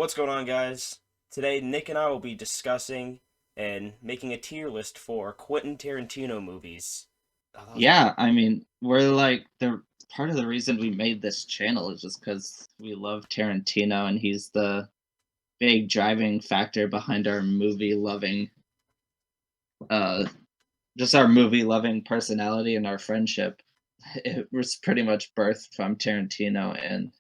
What's going on, guys? Today, Nick and I will be discussing and making a tier list for Quentin Tarantino movies. Oh, that was Yeah, I mean, we're like the part of the reason we made this channel is just because we love Tarantino and he's the big driving factor behind our movie loving, uh, just our movie loving personality and our friendship. It was pretty much birthed from Tarantino, and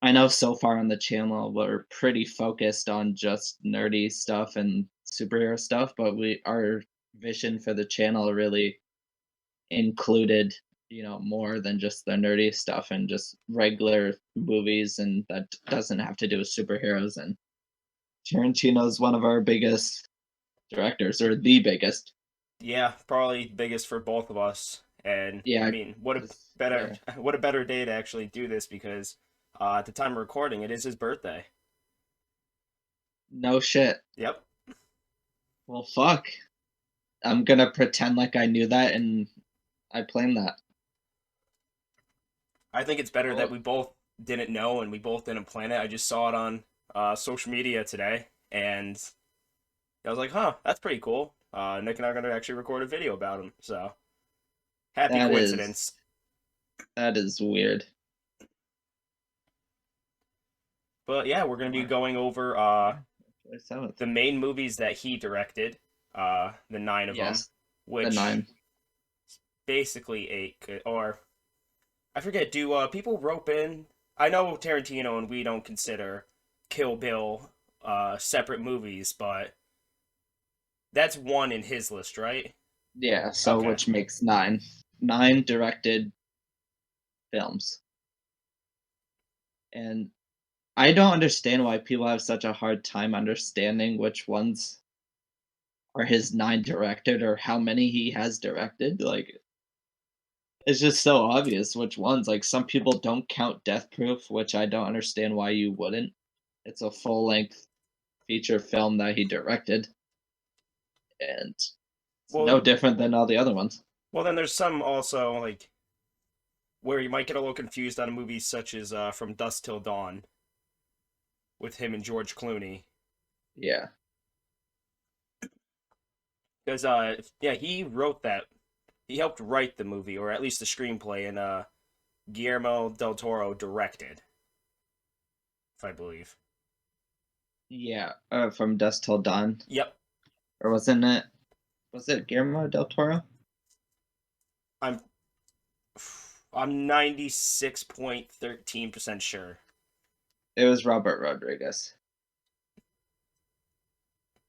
I know so far on the channel we're pretty focused on just nerdy stuff and superhero stuff, but our vision for the channel really included, more than just the nerdy stuff and just regular movies, and that doesn't have to do with superheroes. And Tarantino's one of our biggest directors, or the biggest. yeah, probably biggest for both of us. And I Yeah, mean, what a better yeah. what a better day to actually do this because at the time of recording, it is his birthday. No shit. Yep. Well, fuck. I'm gonna pretend like I knew that and I planned that. I think it's better that Well, we both didn't know and we both didn't plan it. I just saw it on social media today, and I was like, "Huh, that's pretty cool." Nick and I are gonna actually record a video about him, so happy that is coincidence. that is weird. But yeah, we're gonna be March going over 27th. the main movies that he directed, the nine of them, Yes, the which 9. basically eight or I forget. Do people rope in? I know Tarantino and we don't consider Kill Bill separate movies, but that's one in his list, right? Yeah, so Okay. which makes 9. 9 directed films. And I don't understand why people have such a hard time understanding which ones are his 9 directed or how many he has directed. Like, it's just so obvious which ones. Like, some people don't count Death Proof, which I don't understand why you wouldn't. It's a full length feature film that he directed, and it's no Well, different than all the other ones. well, then there's some also like where you might get a little confused on movies such as From Dusk Till Dawn with him and George Clooney. Yeah. Because yeah, he wrote that. He helped write the movie, or at least the screenplay, and Guillermo del Toro directed, if I believe. Yeah, from Dusk Till Dawn. Yep, Or wasn't it? Was it Guillermo del Toro? I'm I'm 96.13% sure. It was Robert Rodriguez.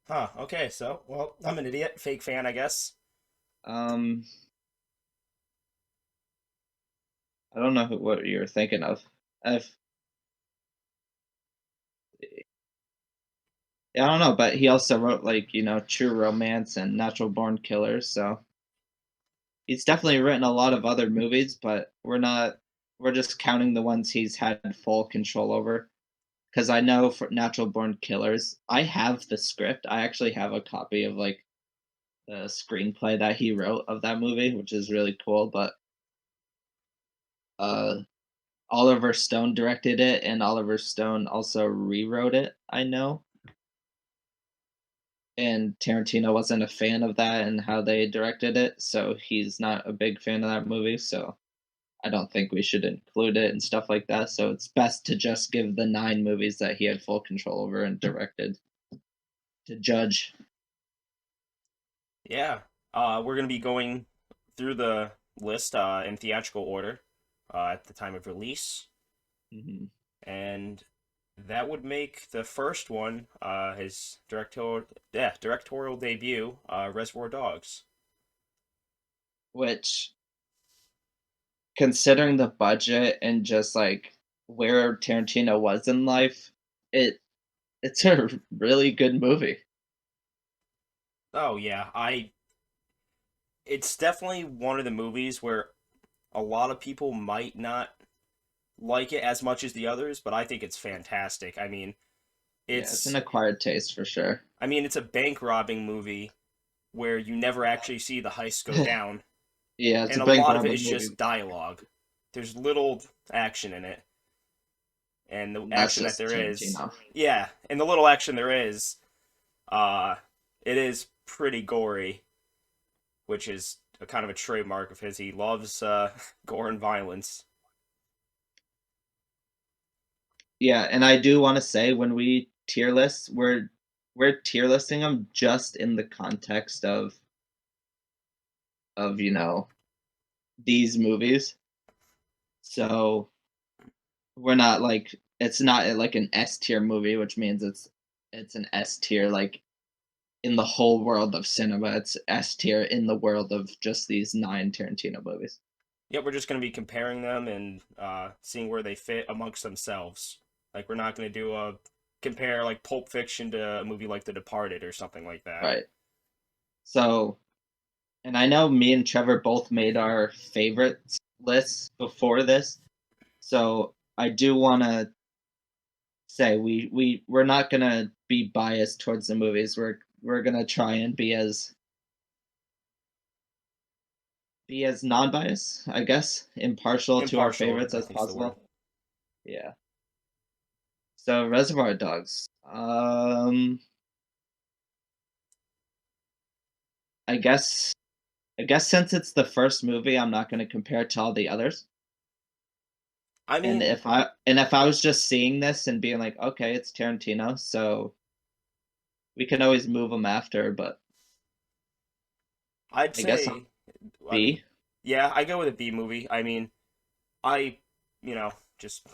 Huh. Okay. So, well, I'm an idiot, fake fan, I guess. Um, I don't know what you're thinking of. I've, yeah, I don't know, but he also wrote like True Romance and Natural Born Killers. So he's definitely written a lot of other movies, but we're not. We're just counting the ones he's had full control over. Because I know for Natural Born Killers, I have the script. I actually have a copy of like the screenplay that he wrote of that movie, which is really cool. But uh, Oliver Stone directed it, and Oliver Stone also rewrote it. I know, and Tarantino wasn't a fan of that and how they directed it, so he's not a big fan of that movie. So I don't think we should include it and stuff like that. So it's best to just give the 9 movies that he had full control over and directed to judge. Yeah. We're gonna be going through the list in theatrical order at the time of release, Hmm. and that would make the first one his directorial debut, Reservoir Dogs. Which, considering the budget and just like where Tarantino was in life, it's a really good movie. Oh yeah, I. It's definitely one of the movies where a lot of people might not like it as much as the others, but I think it's fantastic. Yeah, it's an It's acquired taste for sure. it's a bank robbing movie where you never actually see the heist go down, Yeah, it's a and a bank lot of it is robbing movie. just dialogue. There's little action in it. and the And that's action that just there is, Tarantino. yeah, and the little action there is, uh, it is pretty gory, which is a kind of a trademark of his. He loves gore and violence. Yeah, and I do want to say when we tier list, we're tier listing them just in the context of these movies. So we're not like it's not like an S tier movie, which means it's an S tier like in the whole world of cinema. It's S tier in the world of just these 9 Tarantino movies. Yep, we're just going to be comparing them and seeing where they fit amongst themselves. Like we're not going to do a compare like Pulp Fiction to a movie like The Departed or something like that. Right. So, and I know me and Trevor both made our favorites lists before this. So I do want to say we're not gonna be biased towards the movies. We're gonna try and be as non-biased, I guess, impartial to our Impartial, favorites I as think is the word. possible. Yeah. So Reservoir Dogs. I guess I guess since it's the first movie, I'm not gonna compare it to all the others. I And mean, if I was just seeing this and being like, okay, it's Tarantino, so we can always move them after, but I'd I guess say, I mean, B. yeah, I go with a B movie. I mean, I, you know, just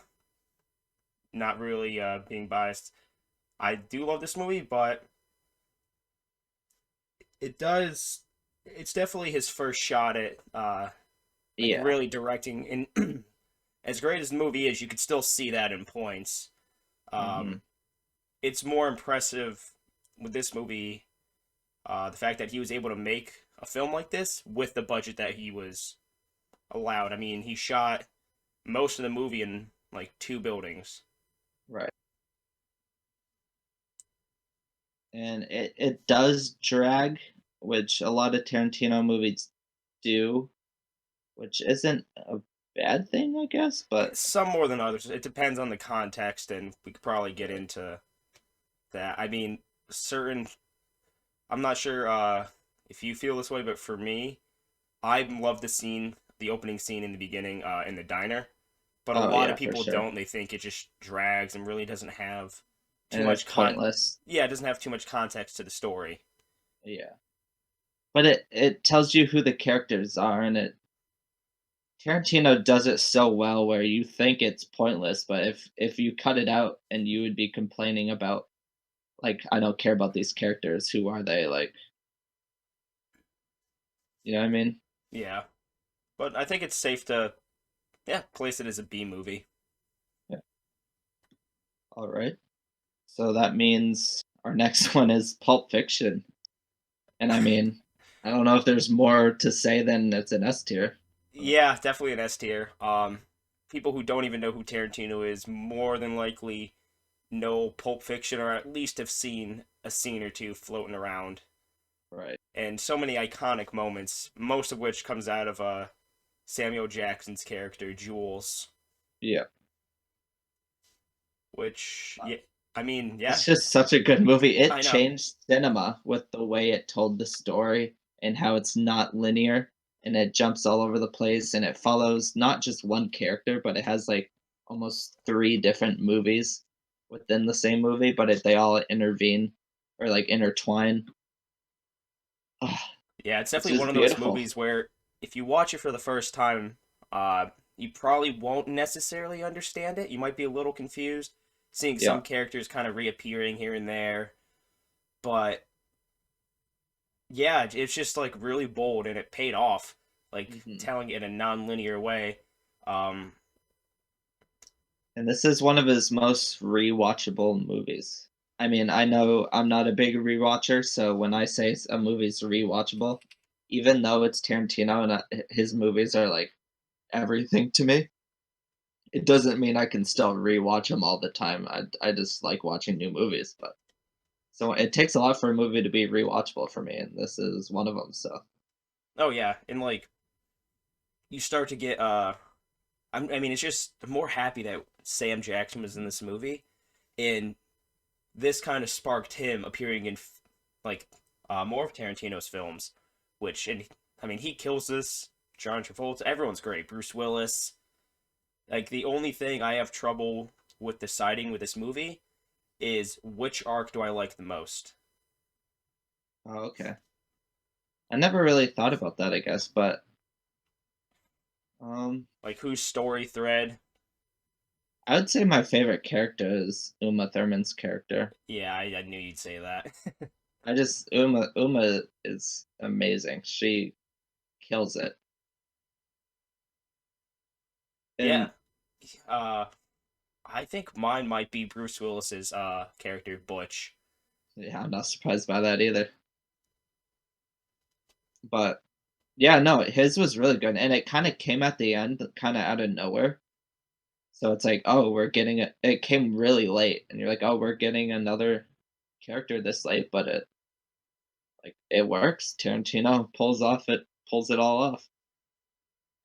not really being biased. I do love this movie, but it does. It's definitely his first shot at like Yeah. really directing. And as great as the movie is, you could still see that in points. Hmm. Um, it's more impressive with this movie, the fact that he was able to make a film like this with the budget that he was allowed. I mean, he shot most of the movie in like 2 buildings. Right. And it does drag, which a lot of Tarantino movies do, which isn't a bad thing, I guess, but Some more than others. It depends on the context, and we could probably get right. into that. I mean, certain. I'm not sure if you feel this way, but for me, I love the scene, the opening scene in the beginning, in the diner. But a Oh lot of yeah, for people sure. don't. They think it just drags and really doesn't have too And it's much pointless. Yeah, it doesn't have too much context to the story. Yeah. But it tells you who the characters are, and it Tarantino does it so well where you think it's pointless, but if you cut it out and you would be complaining about like I don't care about these characters, who are they? Like, you know what I mean? Yeah, but I think it's safe to place it as a B movie. Yeah. All right. So that means our next one is Pulp Fiction. And I mean, I don't know if there's more to say than it's an S tier. But Yeah, definitely an S tier. People who don't even know who Tarantino is more than likely know Pulp Fiction or at least have seen a scene or two floating around. right. And so many iconic moments, most of which comes out of Samuel Jackson's character Jules, Yeah. which yeah, I mean, yeah, It's just such a good movie. It I know. changed cinema with the way it told the story and how it's not linear and it jumps all over the place and it follows not just one character, but it has like almost 3 different movies within the same movie, but they all intervene or like intertwine. Ah, Yeah, it's it's definitely one just of those beautiful. movies where if you watch it for the first time, you probably won't necessarily understand it. You might be a little confused, seeing Yeah. some characters kind of reappearing here and there, but yeah, it's just like really bold and it paid off, like Hmm. telling it in a non-linear way. Um, And this is one of his most rewatchable movies. I mean, I know I'm not a big rewatcher, so when I say a movie's rewatchable, even though it's Tarantino and his movies are like everything to me, it doesn't mean I can still rewatch them all the time. I just like watching new movies, but so it takes a lot for a movie to be rewatchable for me, and this is one of them. So oh yeah, and like you start to get I mean, it's just I'm more happy that Sam Jackson was in this movie, and this kind of sparked him appearing in like more of Tarantino's films, which and I mean he kills this. John Travolta, everyone's great. Bruce Willis. Like the only thing I have trouble with deciding with this movie is which arc do I like the most. Oh, okay. I never really thought about that, I guess, but um, Like whose story thread. I would say my favorite character is Uma Thurman's character. Yeah, I knew you'd say that. I just Uma is amazing. She kills it. Yeah. And Uh, I think mine might be Bruce Willis's character Butch. yeah, I'm not surprised by that either. But yeah, no, his was really good, and it kind of came at the end, kind of out of nowhere. So it's like, oh, we're getting it. It came really late, and you're like, oh, we're getting another character this late, but it works. Tarantino pulls it all off.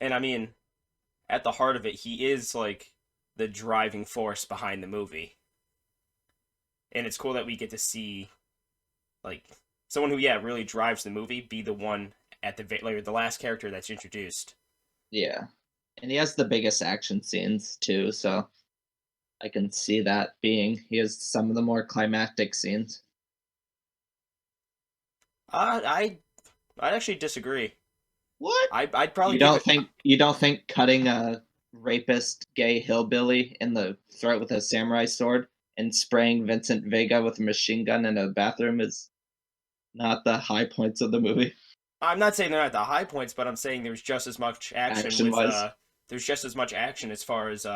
And I mean, at the heart of it, he is like the driving force behind the movie. And it's cool that we get to see like someone who really drives the movie be the one at the last character that's introduced. Yeah, and he has the biggest action scenes too, so I can see that being he has some of the more climactic scenes. I I'd actually disagree. What? I'd probably give it. You don't think cutting a rapist gay hillbilly in the throat with a samurai sword and spraying Vincent Vega with a machine gun in a bathroom is not the high points of the movie? I'm not saying they're not the high points, but I'm saying there's just as much action Action with wise. there's just as much action as far as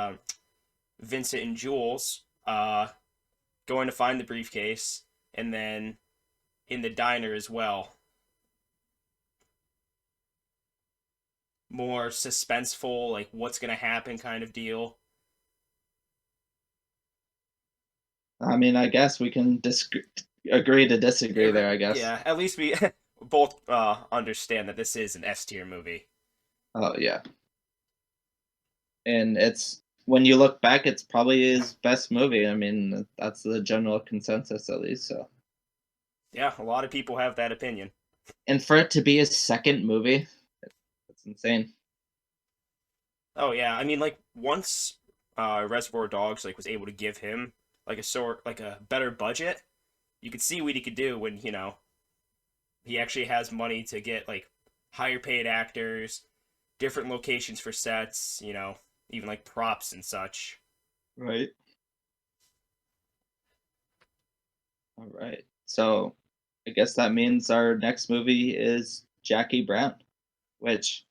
Vincent and Jules going to find the briefcase and then in the diner as well. More suspenseful, like what's gonna happen kind of deal. I mean, I guess we can agree to disagree there, I guess. Yeah, at least we both understand that this is an S tier movie. Oh, yeah. And it's when you look back, it's probably his best movie. I mean, that's the general consensus at least. So, Yeah, a lot of people have that opinion. and for it to be his second movie, that's insane. Oh yeah, I mean like once Reservoir Dogs like was able to give him like a better budget, you could see what he could do when, he actually has money to get like higher paid actors, different locations for sets, even like props and such. Right. All right. So, I guess that means our next movie is Jackie Brown, which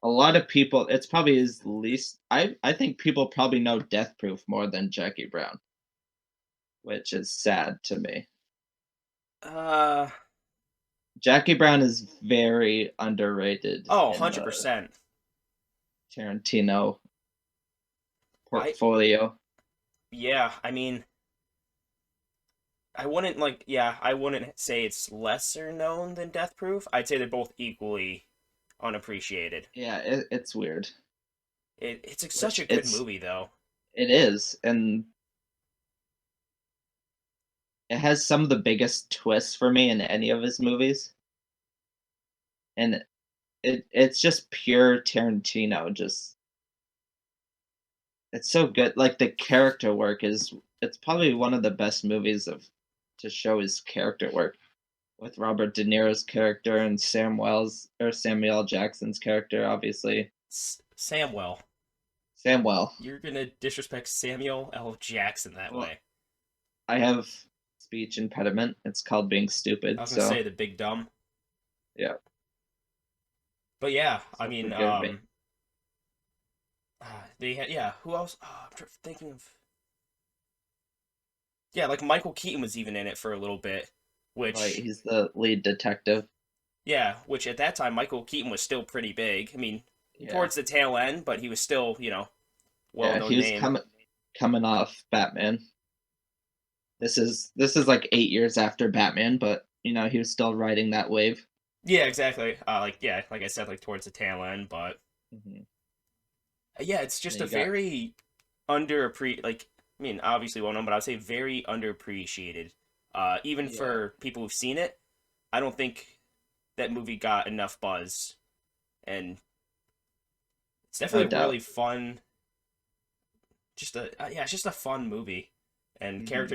a lot of people, it's probably his least. I think people probably know Death Proof more than Jackie Brown, which is sad to me. Uh Jackie Brown is very underrated oh, in the 100%. Tarantino I portfolio. Yeah, I mean I wouldn't say it's lesser known than Death Proof. I'd say they're both equally unappreciated. Yeah, it's weird. It's such Which a good movie though. it is, and it has some of the biggest twists for me in any of his movies, and it's just pure Tarantino. Just it's so good. Like the character work is, it's probably one of the best movies of to show his character work with Robert De Niro's character and Samuel L. Jackson's character, obviously. Samwell. Samuel. You're gonna disrespect Samuel L. Jackson that Well, way. I have speech impediment. It's called being I stupid. was gonna So say the big dumb. yeah, But yeah, I so mean, forgive me. they had, yeah. Who else? Thinking of. Yeah, like Michael Keaton was even in it for a little bit, Right, which he's the lead detective. which at that time Michael Keaton was still pretty big. I mean, Yeah, towards the tail end, but he was still, well yeah, known he was name. coming off Batman. This is like 8 years after Batman, but he was still riding that wave. Yeah, exactly. Like I said, like towards the tail end, but Hmm. yeah, it's And just a you got very I mean, obviously well known, but I would say very underappreciated. Even Yeah, for people who've seen it, I don't think that movie got enough buzz, and it's no definitely a really doubt. fun. It's just a fun movie, and Hmm.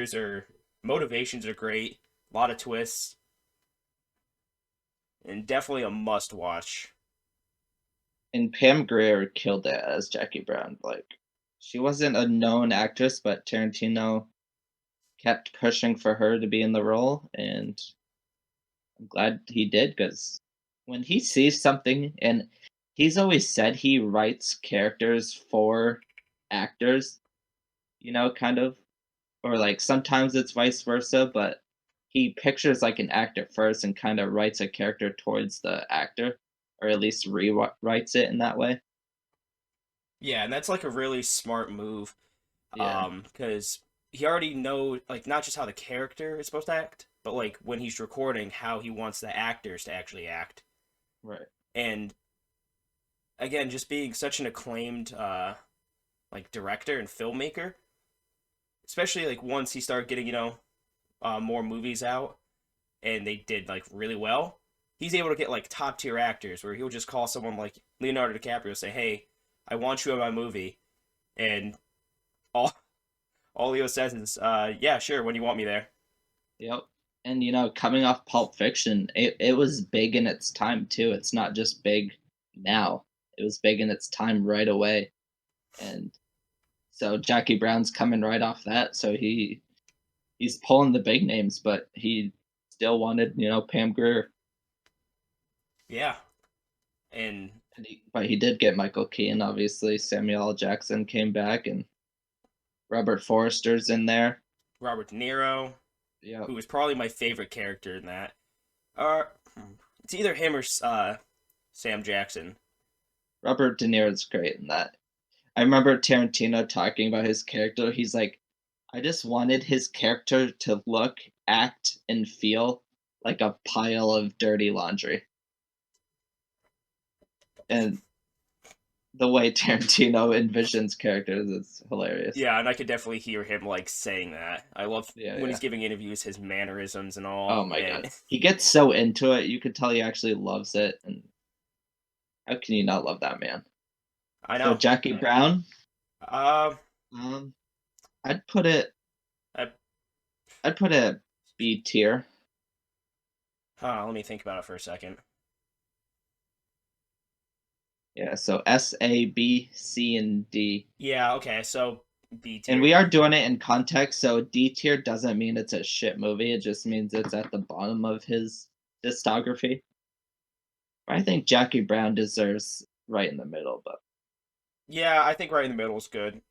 motivations are great, a lot of twists, and definitely a must watch. And Pam Grier killed it as Jackie Brown. Like, she wasn't a known actress, but Tarantino kept pushing for her to be in the role, and I'm glad he did because when he sees something, and he's always said he writes characters for actors, kind of, or like sometimes it's vice versa, but he pictures like an actor first and kind of writes a character towards the actor, or at least rewrites it in that way. Yeah, and that's like a really smart move, Yeah, because he already know like not just how the character is supposed to act, but like when he's recording, how he wants the actors to actually act. right. And again, just being such an acclaimed like director and filmmaker, especially like once he started getting more movies out and they did like really well, he's able to get like top tier actors where he'll just call someone like Leonardo DiCaprio and say, "Hey, I want you in my movie," and all all Leo says is, "Yeah, sure, when you want me there." Yep. And coming off Pulp Fiction, it was big in its time too. It's not just big now. It was big in its time right away. And so Jackie Brown's coming right off that. So he's pulling the big names, but he still wanted, Pam Grier. Yeah, and But he did get Michael Keaton, obviously. Samuel L. Jackson came back, and Robert Forster's in there. Robert De Niro, Yep. who was probably my favorite character in that. Uh, it's either him or Sam Jackson. Robert De Niro's great in that. I remember Tarantino talking about his character. He's like, I just wanted his character to look, act, and feel like a pile of dirty laundry. And the way Tarantino envisions characters is hilarious. Yeah, and I could definitely hear him like saying that. I love Yeah, when he's yeah. giving interviews, his mannerisms and all. Oh my god. And He gets so into it. You could tell he actually loves it. And how can you not love that man? I So know. Jackie Brown, Um, um, I'd put it I, I'd put it B tier. let me think about it for a second. Yeah, so S, A, B, C, and D. Yeah, okay, so B And tier. we are doing it in context, so D tier doesn't mean it's a shit movie. It just means it's at the bottom of his discography. I think Jackie Brown deserves right in the middle, but Yeah, I think right in the middle is good.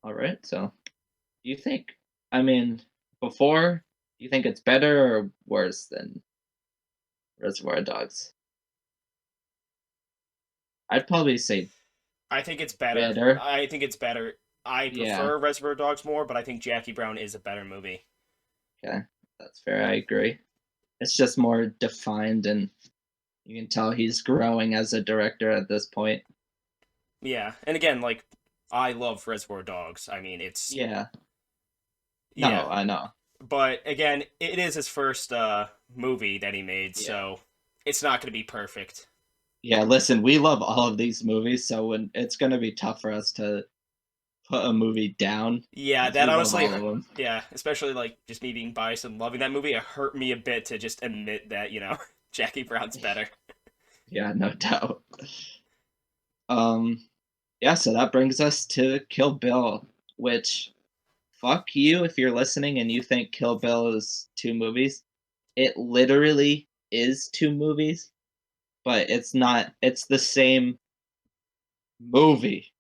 all right. So, you think, I mean, before, you think it's better or worse than Reservoir Dogs? I'd probably say I think it's better. better. I think it's better. I Yeah, prefer Reservoir Dogs more, but I think Jackie Brown is a better movie. okay, that's fair. I agree. It's just more defined, and you can tell he's growing as a director at this point. Yeah, and again, like I love Reservoir Dogs. I mean, it's Yeah, yeah, no, I know. but again, it is his first movie that he made, Yeah. so it's not going to be perfect. Yeah, listen, we love all of these movies, so when it's gonna be tough for us to put a movie down Yeah, because that we love honestly, all of them. yeah, especially like just me being biased and loving that movie, it hurt me a bit to just admit that Jackie Brown's better. Yeah, no doubt. Um, yeah, so that brings us to Kill Bill, which fuck you if you're listening and you think Kill Bill is two movies. It literally is two movies, but it's not. It's the same movie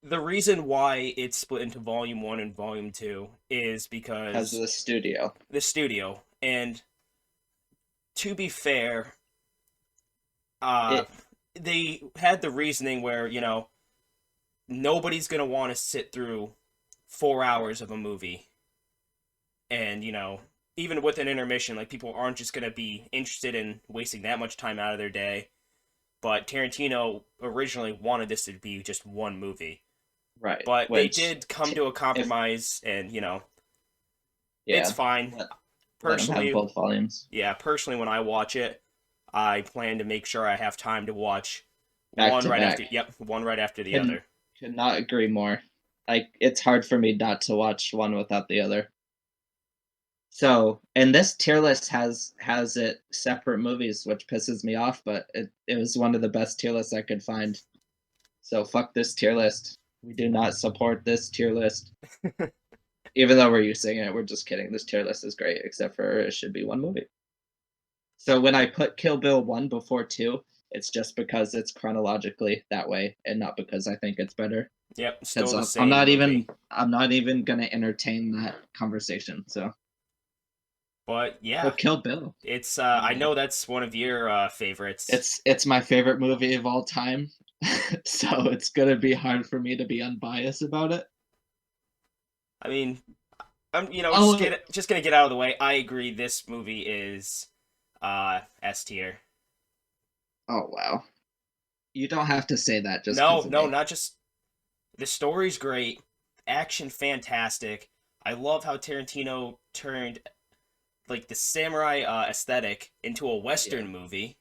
The reason why it's split into Volume One and Volume Two is because of because the studio. the studio, and to be fair, uh, It they had the reasoning where nobody's gonna want to sit through 4 hours of a movie, and even with an intermission, like people aren't just gonna be interested in wasting that much time out of their day. But Tarantino originally wanted this to be just one movie, Right. But they Which, did come to a if compromise, and it's yeah, fine. let let him have Personally, both volumes yeah, personally, when I watch it, I plan to make sure I have time to watch back one to right back. after, yep, one right after the Can other. could not agree more. Like it's hard for me not to watch one without the other. So, and this tier list has it separate movies, which pisses me off, but it was one of the best tier lists I could find. So fuck this tier list. We do not support this tier list. Even though we're using it, we're just kidding. This tier list is great, except for it should be one movie. So when I put Kill Bill 1 before 2, it's just because it's chronologically that way and not because I think it's better. Yep, still Because the I'm same not movie. even gonna entertain that conversation. But So yeah, Kill Bill. it's I I mean, know that's one of your favorites. it's my favorite movie of all time. So it's gonna be hard for me to be unbiased about it. I mean, I'm Oh, just gonna get out of the way. I agree. This movie is S tier. oh wow. You don't have to say that just No, because of no, me. not just the story's great, action fantastic. I love how Tarantino turned like the samurai aesthetic into a Yeah. western movie,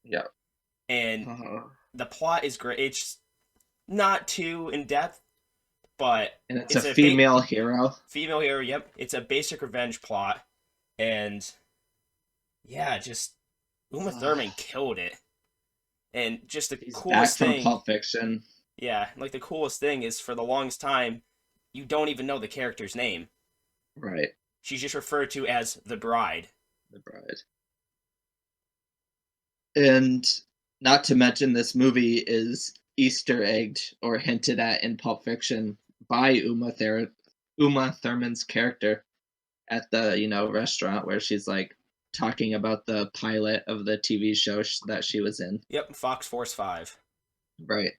Yeah. and Uh, the plot is great. It's not too in depth, but and it's a it's a female hero. female hero. Yep, it's a basic revenge plot, and yeah, just Uma Thurman killed it. And just the She's back coolest from thing, Pulp Fiction. yeah, like the coolest thing is for the longest time, you don't even know the character's name. Right. She's just referred to as the bride. The Bride. And not to mention, this movie is Easter egged or hinted at in Pulp Fiction by Uma Thurman's character at the restaurant where she's like talking about the pilot of the TV show that she was in. Yep, Fox Force 5. Right.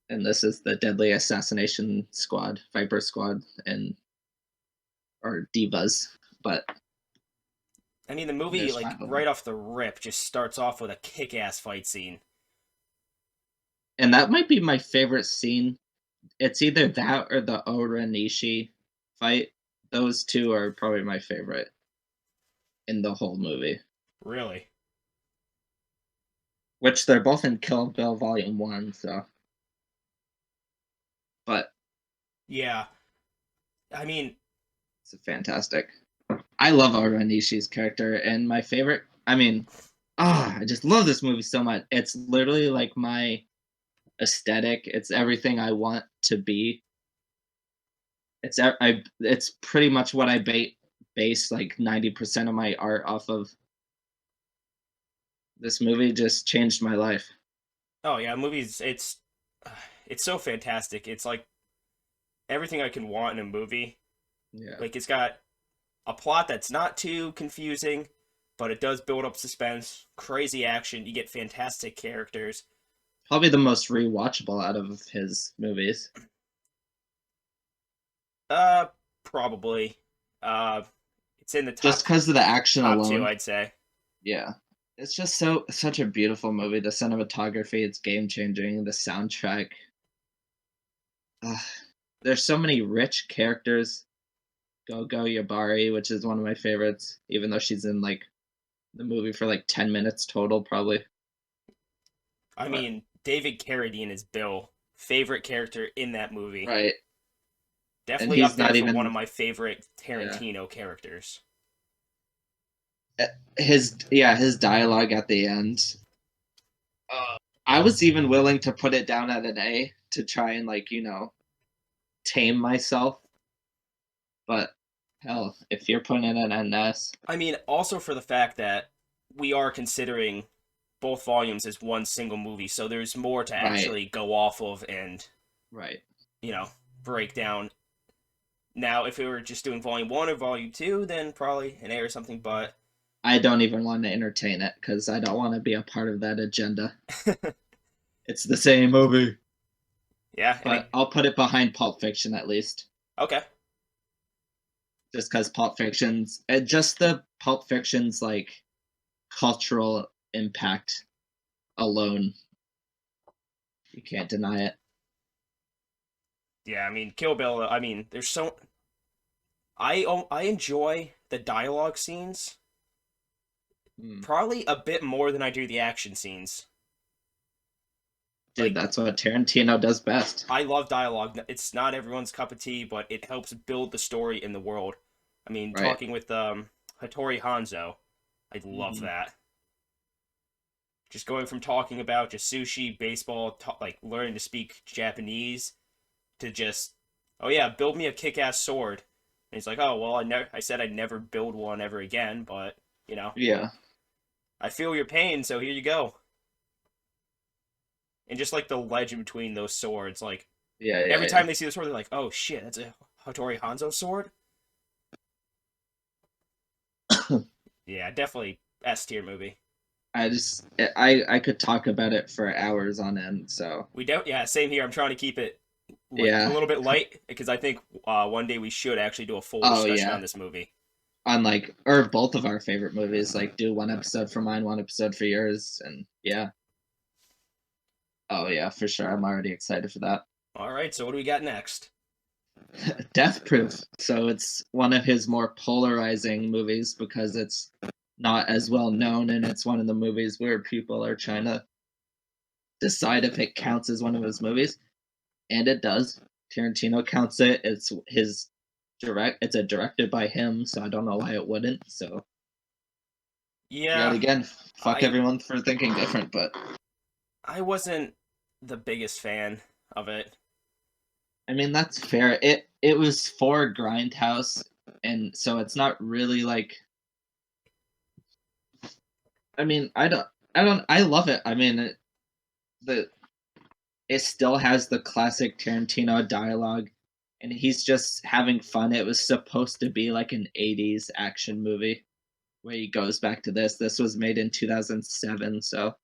And this is the Deadly Assassination Squad, Viper Squad, and or Divas, but I mean, the movie, there's like, five of them. right off the rip, just starts off with a kick ass fight scene. And that might be my favorite scene. It's either that or the Oranishi fight. Those two are probably my favorite in the whole movie. Really? Which they're both in Kill Bill Volume 1, so but Yeah. I mean, it's fantastic. I love Oranishi's character and my favorite I just love this movie so much. It's literally like my aesthetic. It's everything I want to be. It's pretty much what I base like 90% of my art off of. This movie just changed my life. oh yeah, movies, it's so fantastic. It's like everything I can want in a movie. Yeah. Like, it's got a plot that's not too confusing, but it does build up suspense, crazy action, you get fantastic characters. Probably the most rewatchable out of his movies. Uh, Probably. Uh, it's in the Just because of the action top two, alone. I'd say. Yeah. It's just such a beautiful movie. The cinematography, it's game changing. The soundtrack. Uh, there's so many rich characters. Go Yabari, which is one of my favorites, even though she's in like the movie for like 10 minutes total, probably. I But mean, David Carradine is Bill. Favorite character in that movie. right. And Definitely up he's there not for one of even my favorite yeah. Tarantino characters. His dialogue at the end. I was even willing to put it down at an A to try and like, tame myself. But hell, if you're putting it at an S, I mean, also for the fact that we are considering both volumes as one single movie, so there's more to right, actually go off of and, right. you know, break down. Now, if we were just doing volume one or volume two, then probably an A or something, but I don't even want to entertain it because I don't want to be a part of that agenda. It's the same movie. yeah, But I'll put it behind Pulp Fiction at least. okay. Just because just the Pulp Fiction's like cultural impact alone, you can't deny it. Yeah, I mean, Kill Bill. I mean, there's so I enjoy the dialogue scenes Hmm. probably a bit more than I do the action scenes. Dude, Like, that's what Tarantino does best. I love dialogue. It's not everyone's cup of tea, but it helps build the story in the world. I mean, Right. talking with Hattori Hanzo, I love Hmm. that. Just going from talking about just sushi, baseball, like learning to speak Japanese, to just, oh yeah, build me a kick-ass sword. And he's like, oh well, I said I'd never build one ever again, but you know, Yeah. I feel your pain, so here you go. And just like the legend between those swords, like Yeah, yeah, every yeah. time they see the sword, they're like, oh shit, that's a Hattori Hanzo sword. Yeah, definitely S tier movie. I could talk about it for hours on end, so We don't. Yeah, same here. I'm trying to keep it like a yeah. little bit light because I think one day we should actually do a full Oh discussion on yeah. this movie. On like or both of our favorite movies, like do one episode for mine, one episode for yours, and yeah. Oh yeah, for sure. I'm already excited for that. All right, so what do we got next? Death Proof. So it's one of his more polarizing movies because it's not as well known, and it's one of the movies where people are trying to decide if it counts as one of his movies, and it does. Tarantino counts it. It's his direct. It's a directed by him, so I don't know why it wouldn't. So yet Yeah, again, fuck I everyone for thinking different, but I wasn't the biggest fan of it. I mean that's fair. It was for Grindhouse, and so it's not really like. I mean, I love it. I mean, the it still has the classic Tarantino dialogue, and he's just having fun. It was supposed to be like an '80s action movie where he goes back to this. This was made in 2007, so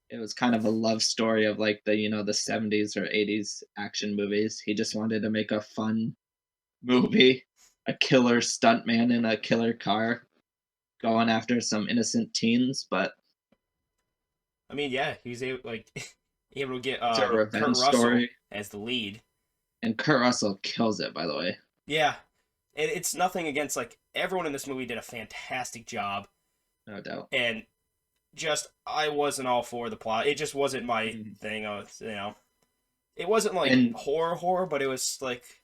it was kind of a love story of like the '70s or '80s action movies. He just wanted to make a fun movie, a killer stuntman in a killer car going after some innocent teens, but I mean, yeah, he's able like able to get it's a Kurt revenge Russell story. as the lead. And Kurt Russell kills it, by the way. Yeah, it's nothing against like everyone in this movie did a fantastic job, No doubt. and just I wasn't all for the plot. It just wasn't my Mhm. thing. It wasn't like And horror, but it was like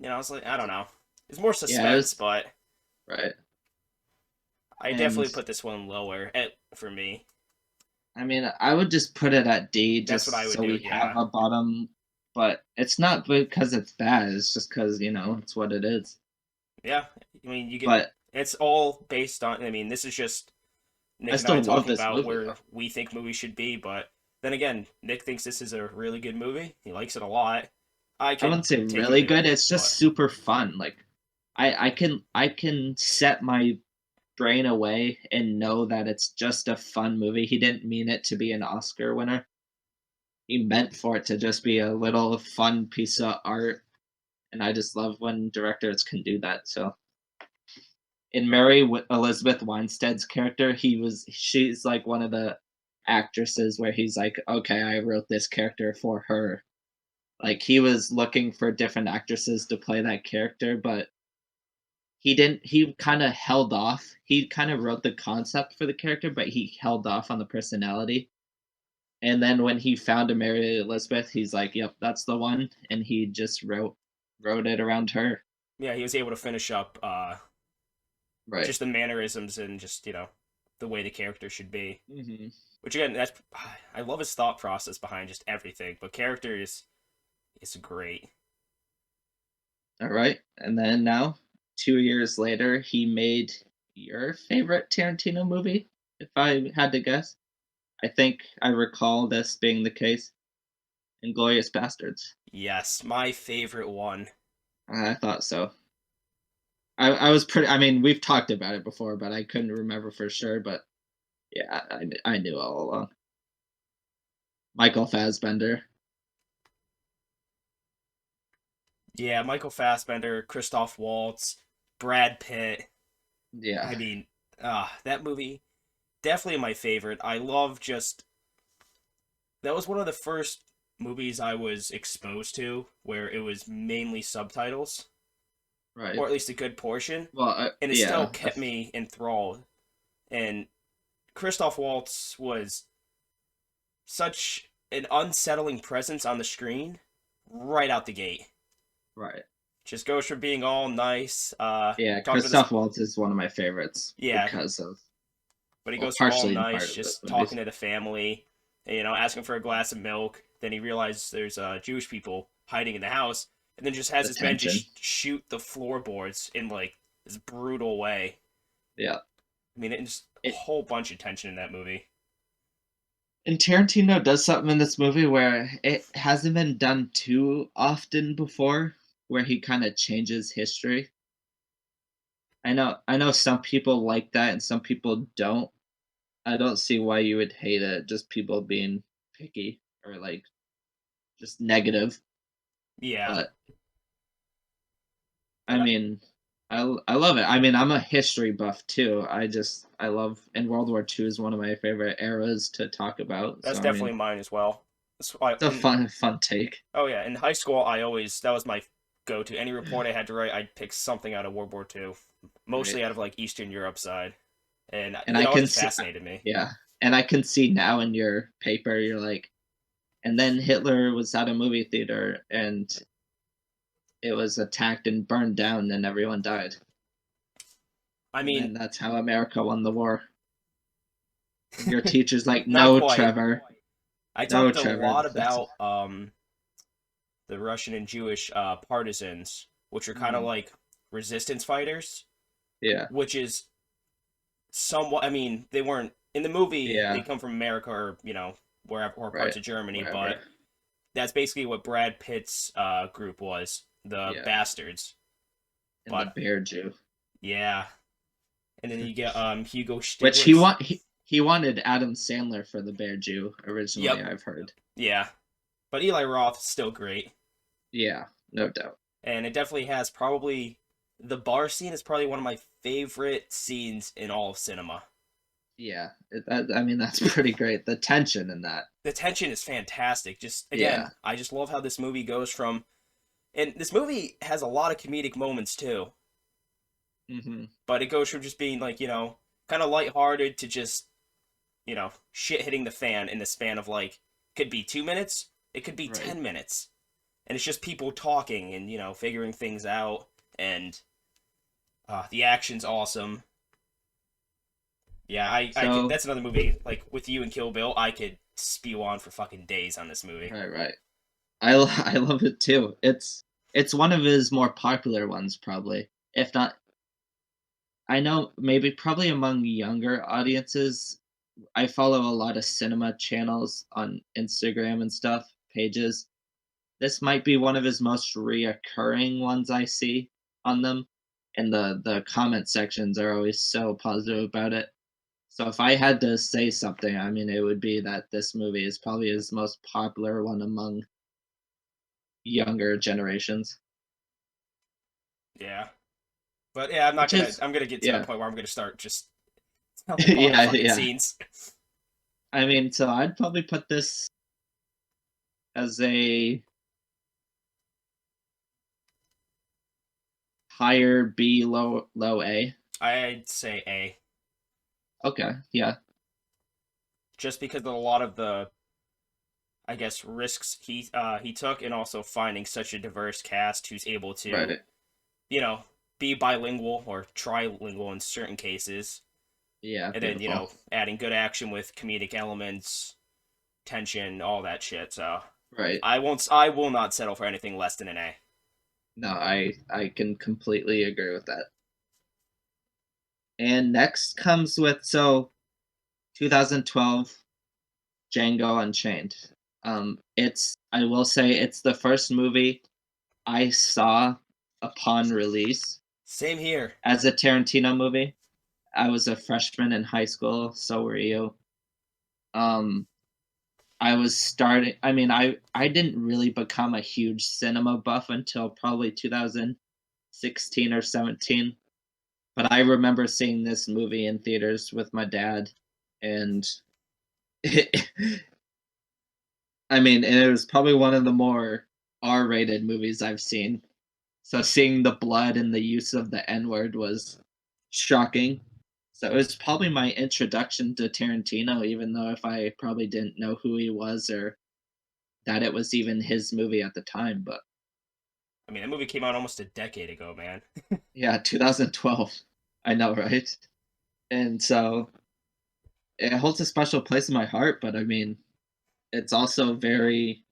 I was like I don't know. It's more yeah, it suspense, was but right. I And definitely put this one lower for me. I mean, I would just put it at D That's what I just would so do. we have Yeah, a bottom, but it's not because it's bad. It's just because it's what it is. yeah. I mean, you get But it's all based on. I mean, this is just I Nick and I still love talking this about movie where though. we think movies should be, but then again, Nick thinks this is a really good movie. He likes it a lot. I I could wouldn't say take or really leave good. it, It's just but super fun. Like I can set my brain away and know that it's just a fun movie. He didn't mean it to be an Oscar winner. He meant for it to just be a little fun piece of art, and I just love when directors can do that. So in Mary Elizabeth Winstead's character, she's like one of the actresses where he's like, okay, I wrote this character for her. Like he was looking for different actresses to play that character, but he didn't. He kind of held off. He kind of wrote the concept for the character, but he held off on the personality. And then when he found a Mary Elizabeth, he's like, "Yep, that's the one," and he just wrote it around her. yeah, he was able to finish up Right. just the mannerisms and just the way the character should be. Hmm. Which again, that's I love his thought process behind just everything. But character is great. All right. And then now, 2 years later, he made your favorite Tarantino movie, if I had to guess. I think I recall this being the case. Inglorious Bastards. Yes, my favorite one. I thought so. I was pretty. I mean, we've talked about it before, but I couldn't remember for sure. But yeah, I knew all along. Michael Fassbender. Yeah, Michael Fassbender, Christoph Waltz, Brad Pitt. Yeah. I mean, that movie definitely my favorite. I love just that was one of the first. movies I was exposed to where it was mainly subtitles, Right. or at least a good portion, Well, and it still yeah. kept me enthralled. And Christoph Waltz was such an unsettling presence on the screen right out the gate. Right. Just goes from being all nice, Yeah, talking to this, Christoph Waltz is one of my favorites yeah, because of, but he well, goes from all partially in nice, part of those just talking movies. to the family, asking for a glass of milk. Then he realizes there's Jewish people hiding in the house, and then just has The his men tension. just shoot the floorboards in like this brutal way. Yeah. I mean, it's just a It, whole bunch of tension in that movie. and Tarantino does something in this movie where it hasn't been done too often before, where he kind of changes history. I know some people like that and some people don't. I don't see why you would hate it, just people being picky or like just negative. Yeah, But I but mean, I love it. I mean, I'm a history buff too. I love, and World War II is one of my favorite eras to talk about. So that's I mean, definitely mine as well. That's why, it's a fun take. oh yeah, in high school, I always that was my go-to. Any report I had to write, I'd pick something out of World War II, Right. mostly out of like Eastern Europe side, and And it I can always see, fascinated me. yeah, and I can see now in your paper, you're like, and then Hitler was at a movie theater and it was attacked and burned down and everyone died. I And mean, then that's how America won the war. And your teacher's like, not no, quite. Trevor, I no, talked a Trevor, lot that's, about the Russian and Jewish partisans, which are kind of mm, like resistance fighters, yeah, which is somewhat. I mean, they weren't in the movie. They yeah, come from America or wherever or right, parts of Germany, wherever, but that's basically what Brad Pitt's group was, the yeah, Bastards. and the But bear Jew, yeah, and then you get Hugo which Stiglitz. he wanted Adam Sandler for the bear Jew originally. Yep, I've heard. yeah, but Eli Roth is still great, Yeah, no doubt. and it definitely has probably the bar scene is probably one of my favorite scenes in all of cinema. Yeah, I mean that's pretty great. The tension in that. The tension is fantastic. Just again, Yeah. I just love how this movie goes from, and this movie has a lot of comedic moments too, Hmm. but it goes from just being like kind of lighthearted to just shit hitting the fan in the span of like could be 2 minutes, it could be Right. 10 minutes, and it's just people talking and figuring things out, and the action's awesome. Yeah, I could, So that's another movie like with you and Kill Bill. I could spew on for fucking days on this movie. right. I love it too. It's one of his more popular ones, probably. If not, I know maybe probably among younger audiences. I follow a lot of cinema channels on Instagram and stuff, pages. This might be one of his most reoccurring ones I see on them, and the comment sections are always so positive about it. So if I had to say something, I mean, it would be that this movie is probably his most popular one among younger generations. Yeah, but yeah, I'm not Which gonna. is, I'm gonna get to that yeah, point where I'm gonna start just telling all the yeah, fucking yeah. scenes. I mean, so I'd probably put this as a higher B, low A. I'd say A, Okay, yeah, just because of a lot of the, I guess, risks he took, and also finding such a diverse cast who's able to, right. you know, be bilingual or trilingual in certain cases, Yeah, and then beautiful. adding good action with comedic elements, tension, all that shit. So Right. I will not settle for anything less than an A. No, I can completely agree with that. And next comes with, so 2012 Django Unchained. It's, I will say it's the first movie I saw upon release Same here. as a Tarantino movie. I was a freshman in high school, so were you. Um, I was starting. I mean, I didn't really become a huge cinema buff until probably 2016 or 17. But I remember seeing this movie in theaters with my dad, and it, I mean, and it was probably one of the more R-rated movies I've seen. So seeing the blood and the use of the N-word was shocking. So it was probably my introduction to Tarantino, even though if I probably didn't know who he was or that it was even his movie at the time. But I mean, that movie came out almost a decade ago, man. yeah, 2012. I know, right? And so it holds a special place in my heart, but I mean, it's also very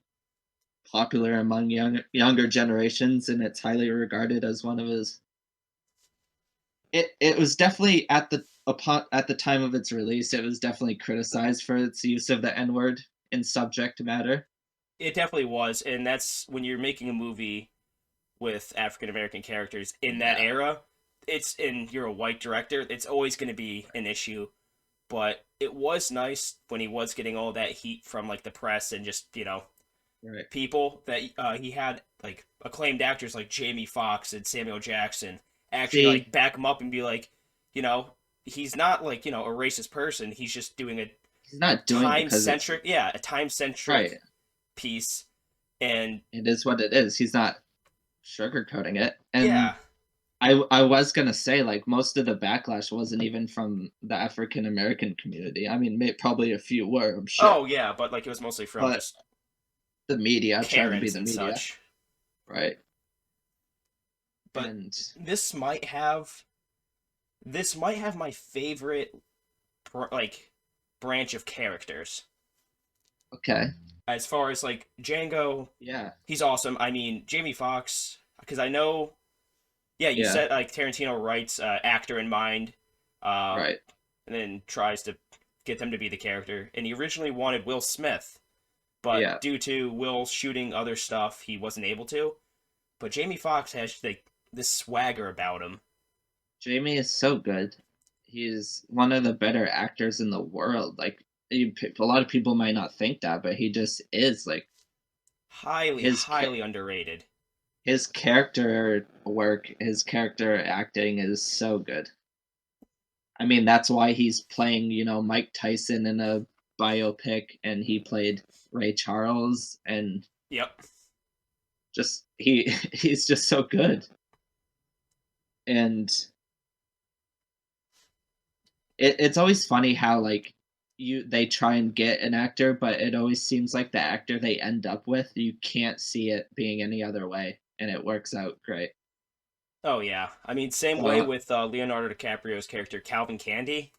popular among younger generations, and it's highly regarded as one of his. It was definitely at the time of its release, it was definitely criticized for its use of the N word in subject matter. It definitely was, and that's when you're making a movie with African American characters in that Yeah, era. It's and you're a white director. It's always going to be an issue, but it was nice when he was getting all that heat from like the press and just right. people that he had like acclaimed actors like Jamie Foxx and Samuel Jackson actually See, like back him up and be like, you know, he's not like a racist person. He's just doing a he's not doing it time because it's centric, yeah, a time right. centric piece, and It is what it is. He's not sugarcoating it. And yeah, I was gonna say like most of the backlash wasn't even from the African American community. I mean, probably a few were, I'm sure, oh yeah, but like it was mostly from but just the media trying to be Karens the and media, such. right? But And this might have this might have my favorite like branch of characters okay, as far as like Django. yeah, He's awesome. I mean, Jamie Foxx, because I know, yeah, you yeah, said like Tarantino writes actor in mind, uh, right, and then tries to get them to be the character. And he originally wanted Will Smith, but yeah. due to Will shooting other stuff, he wasn't able to. But Jamie Foxx has like this swagger about him. Jamie is so good. He's one of the better actors in the world. Like a lot of people might not think that, but he just is. Like Highly, his highly underrated. his character work, his character acting is so good. I mean, that's why he's playing, Mike Tyson in a biopic, and he played Ray Charles, and Yep. just he's just so good. And it's always funny how like they try and get an actor, but it always seems like the actor they end up with, you can't see it being any other way, and it works out great. Oh yeah. I mean, same way So, with Leonardo DiCaprio's character Calvin Candy.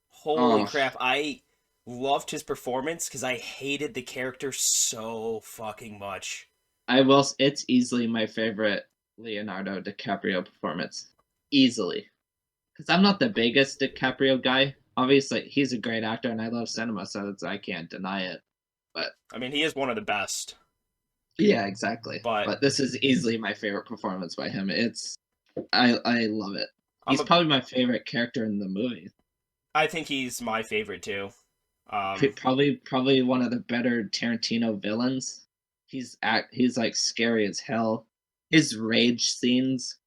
Holy oh, crap! I loved his performance because I hated the character so fucking much. it's easily my favorite Leonardo DiCaprio performance, easily. Because I'm not the biggest DiCaprio guy. Obviously, he's a great actor, and I love cinema, so I can't deny it. But I mean, he is one of the best. yeah, exactly. But But this is easily my favorite performance by him. I love it. I'm He's a probably my favorite character in the movie. I think he's my favorite too. Um, Probably one of the better Tarantino villains. He's like scary as hell. His rage scenes,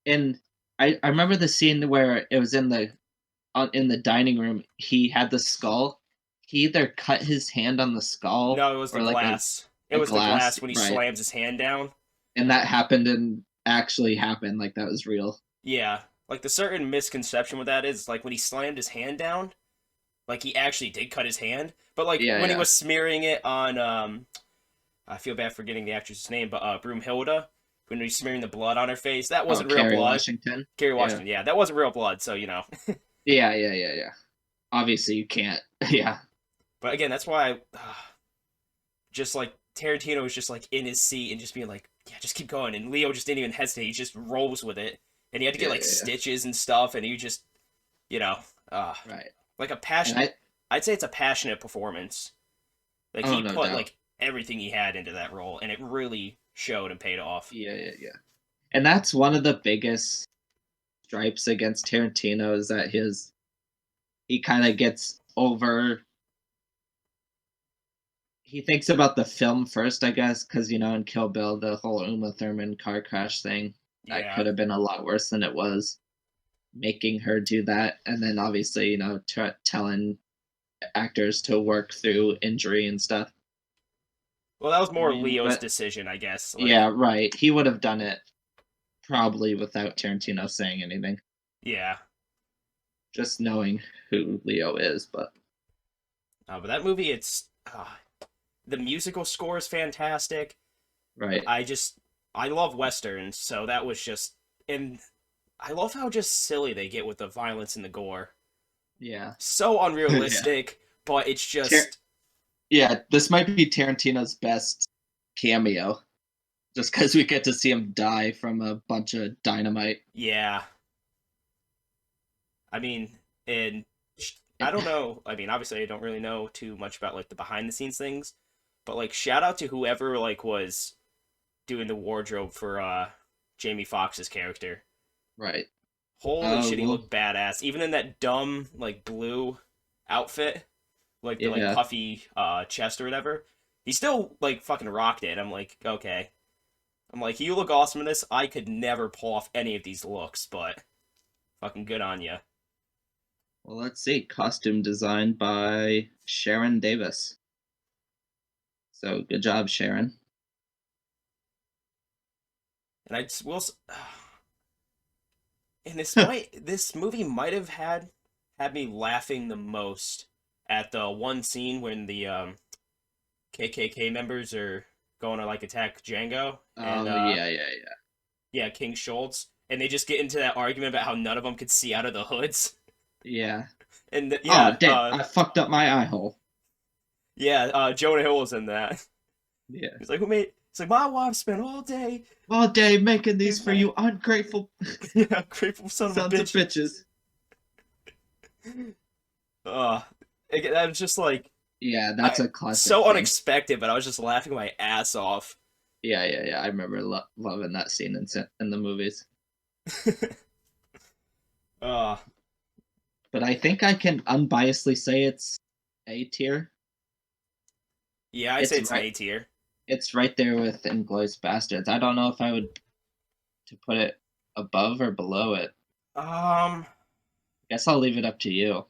and I remember the scene where it was in the dining room. He had the skull. He either cut his hand on the skull no, it was the or like glass. It a was the glass, glass when he right? slams his hand down. And that happened and actually happened. Like that was real. Yeah, like the certain misconception with that is like when he slammed his hand down, like he actually did cut his hand. But like Yeah, when he yeah. was smearing it on I feel bad forgetting the actress's name, but Broomhilda, when he's smearing the blood on her face, that Oh, wasn't real Kerry blood. Washington. Kerry Yeah. Washington, yeah, that wasn't real blood, so Yeah, yeah, yeah, yeah. Obviously, you can't. Yeah, But again, that's why just like Tarantino was just like in his seat and just being like, yeah, just keep going. And Leo just didn't even hesitate. He just rolls with it. And he had to get yeah, like yeah, yeah. stitches and stuff. And he just, you know, uh, Right. like a And passion. I'd say it's a passionate performance. Like oh, he no put doubt. like everything he had into that role, and it really showed and paid off. Yeah, yeah, yeah. And that's one of the biggest stripes against Tarantino is that he kind of gets over. He thinks about the film first, I guess, because in Kill Bill, the whole Uma Thurman car crash thing that Yeah. could have been a lot worse than it was. Making her do that, and then obviously, telling actors to work through injury and stuff. Well, that was I more mean, Leo's but decision, I guess. Like, yeah, right. He would have done it probably without Tarantino saying anything, yeah. just knowing who Leo is. But But that movie, the musical score is fantastic. right, I just, I love westerns, so that was just, and I love how just silly they get with the violence and the gore. yeah, So yeah. unrealistic, but it's Tar- just, yeah, this might be Tarantino's best cameo, just because we get to see him die from a bunch of dynamite. yeah. I mean, and I don't know. I mean, obviously, I don't really know too much about like the behind the scenes things, but like, shout out to whoever like was doing the wardrobe for Jamie Foxx's character. Right. Holy shit, he Well, looked badass. Even in that dumb like blue outfit, like the like yeah. puffy chest or whatever, he still like fucking rocked it. I'm like, okay. I'm like, you look awesome in this. I could never pull off any of these looks, but fucking good on you. Well, let's see. Costume design by Sharon Davis. So good job, Sharon. And I just will. And this movie might have had me laughing the most at the one scene when the KKK members are going to like attack Django and Oh yeah, yeah, yeah. yeah, King Schultz, and they just get into that argument about how none of them could see out of the hoods. Yeah. And Oh yeah, damn! I fucked up my eye hole. yeah, Jonah Hill was in that. Yeah. He's like, who made? It's like my wife spent all day. All day making these for you, ungrateful Yeah, grateful son of a sons of bitch. bitches. Uh, that was just like Yeah, that's I a classic so thing. unexpected, but I was just laughing my ass off. Yeah, yeah, yeah. I remember loving that scene in the movies. uh, But I think I can unbiasedly say it's A tier. yeah, I'd say It's it's an right. A tier. It's right there with Inglourious Bastards. I don't know if I would to put it above or below it. Um, Guess I'll leave it up to you.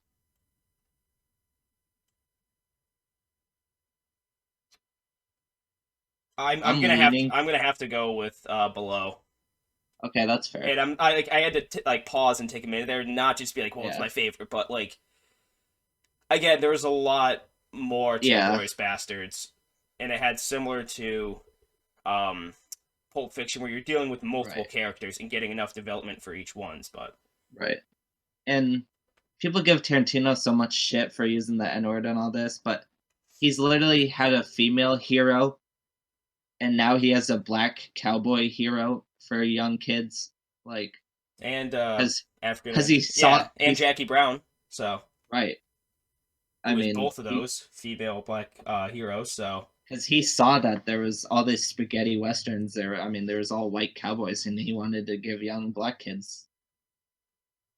I'm leaning. I'm gonna have to go with below. Okay, that's fair. And I had to like pause and take a minute there, not just be like, well, it's Yeah. my favorite, but like again, there was a lot more to Yeah. Glorious Bastards, and it had similar to um Pulp Fiction, where you're dealing with multiple Right. characters and getting enough development for each ones. But Right. And people give Tarantino so much shit for using the N word and all this, but he's literally had a female hero, and now he has a black cowboy hero for young kids. Like, and because African, he yeah, saw and he's Jackie Brown, so right. who I was mean, both of those female black heroes. So because he saw that there was all these spaghetti westerns there. I mean, there was all white cowboys, and he wanted to give young black kids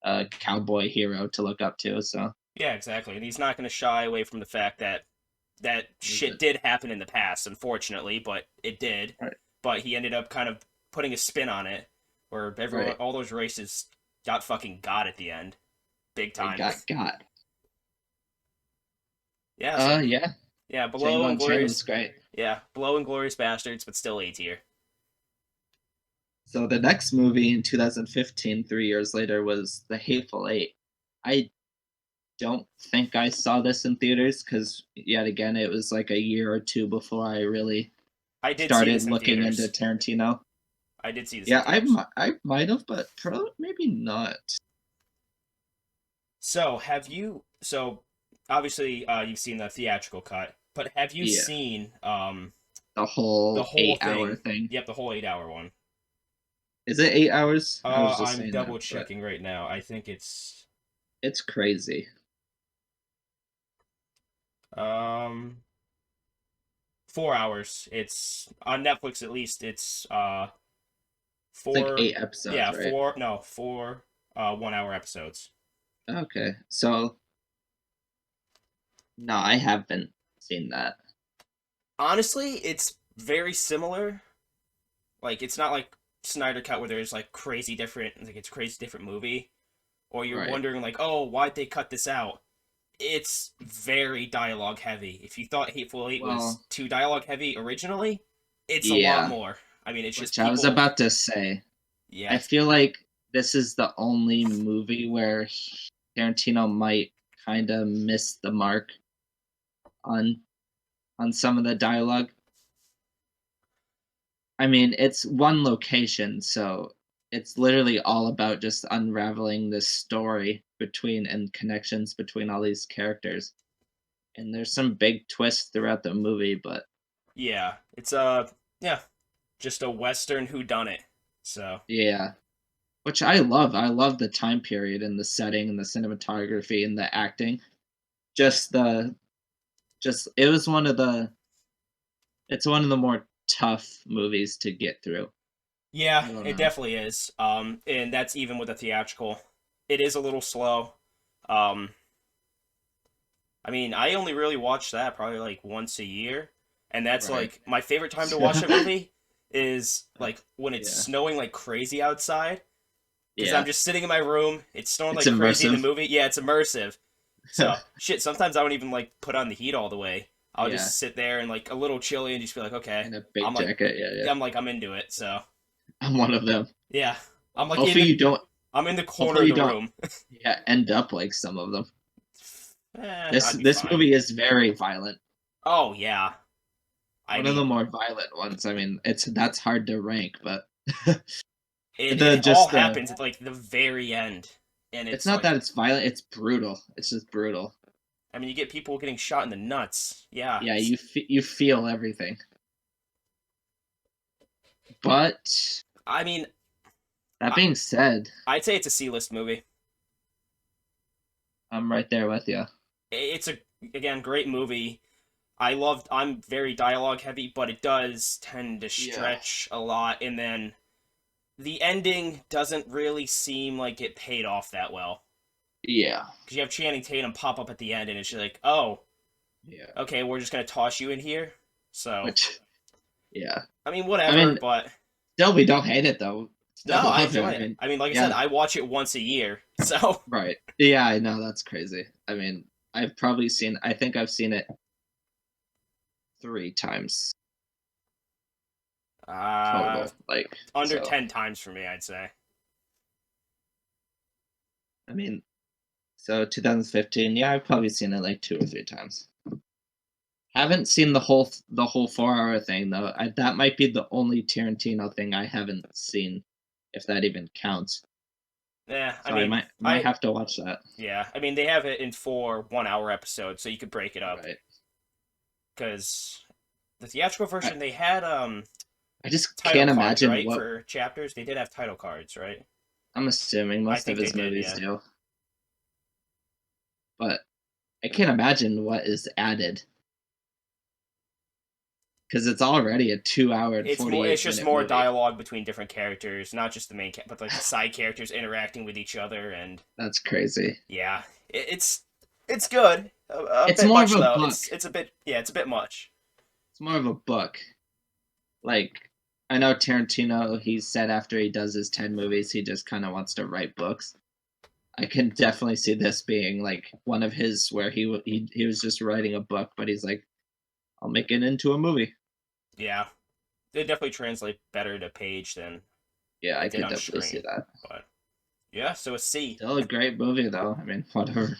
a cowboy hero to look up to. So yeah, exactly. And he's not going to shy away from the fact that that is shit it did happen in the past, unfortunately, but it did. right? But he ended up kind of putting a spin on it, where everyone, Right. all those races got fucking got at the end, big They time. got. Yeah, so Yeah. yeah, below Django Unchained was Inglorious, great. yeah, below Inglorious Bastards, but still A tier. So the next movie in 2015, 3 years later, was The Hateful Eight. I don't think I saw this in theaters because, yet again, it was like a year or two before I really I did see started this in looking into theaters. Tarantino. I did see this in Yeah, theaters. I might have, but probably maybe not. So have you? So obviously, you've seen the theatrical cut, but have you Yeah, seen the the whole whole 8 hour thing? thing. Yep, the whole 8 hour one. Is it 8 hours? I was just I'm saying that, double but checking right now. I think it's it's crazy. um 4 hours. It's on Netflix at least. It's It's like four. 8 episodes, Yeah, right? four 1 hour episodes. Okay, so no, I haven't seen that. Honestly, it's very similar. Like it's not like Snyder Cut where there's like crazy different, like it's a crazy different movie, or you're Right. wondering like, oh, why'd they cut this out? it's very dialogue heavy. If you thought Hateful Eight was Well, too dialogue heavy originally, it's a lot yeah, more. I mean, it's just which I was people. about to say. Yeah, I it's feel like this is the only movie where Tarantino might kind of miss the mark on some of the dialogue. I mean, it's one location, so it's literally all about just unraveling this story between and connections between all these characters. And there's some big twists throughout the movie, but yeah, it's yeah, just a Western whodunit. So yeah, which I love. I love the time period and the setting and the cinematography and the acting. Just the just it was one of the it's one of the more tough movies to get through. yeah, I don't it know. definitely is. And that's even with the theatrical. It is a little slow. Um, I mean, I only really watch that probably like once a year, and that's Right. like my favorite time to watch that movie is like when it's Yeah. snowing like crazy outside because I'm Yeah. just sitting in my room. It's snowing It's like crazy in the immersive. movie. Yeah, it's immersive. So shit. Sometimes I don't even like put on the heat all the way. I'll Yeah. just sit there and like a little chilly and just be like, okay. In a I'm big like, jacket. Yeah, yeah. I'm into it. So I'm one of them. yeah, I'm like in Hopefully the you don't I'm in the corner hopefully of you the don't room. yeah, end up like some of them. This I'd be this fine. movie is very violent. Oh yeah. I One of the mean, more violent ones. I mean, it's that's hard to rank, but the it all just the happens at like the very end, and it's it's not like that it's violent, it's brutal. It's just brutal. I mean, you get people getting shot in the nuts. Yeah, Yeah, you feel everything. But I mean, that I, being said, I'd say it's a C-list movie. I'm right there with you. It's a again great movie. I'm very dialogue heavy, but it does tend to Yeah. stretch a lot, and then the ending doesn't really seem like it paid off that well. Yeah. Because you have Channing Tatum pop up at the end, and it's just like, oh, Yeah. okay, we're just gonna toss you in here. So, Which yeah. I mean, I whatever, mean, but still we don't hate it though. Still no, I love it. enjoy I it. mean, I mean, like I said, yeah, I watch it once a year, so right. Yeah, I know that's crazy. I mean, I think I've seen it 3 times uh, total. Like, under so 10 times for me, I'd say. I mean, so 2015, yeah, I've probably seen it like 2 or 3 times. Haven't seen the whole 4 hour thing though. That might be the only Tarantino thing I haven't seen, if that even counts. Yeah, I So I mean, might have to watch that. yeah, I mean, they have it in 4 1 hour episodes, so you could break it up. Right. Because the theatrical I, version, they had I just title can't cards, imagine right, what for chapters. They did have title cards, right? I'm assuming I most of think they his did, movies yeah. do, but I can't imagine what is added because it's already a 2 hour and It's more. 48 It's just minute more movie. dialogue between different characters, not just the but like the side characters interacting with each other, and That's crazy. yeah, it's good. A It's bit more of much a though. book. It's a bit yeah. It's a bit much. It's more of a book. Like, I know Tarantino, he said after he does his 10 movies, he just kind of wants to write books. I can definitely see this being like one of his where he was just writing a book, but he's like, I'll make it into a movie. Yeah, they definitely translate better to page than Yeah, I it did could on definitely see screen. that. But yeah, so a C. Still a great movie though. I mean, whatever.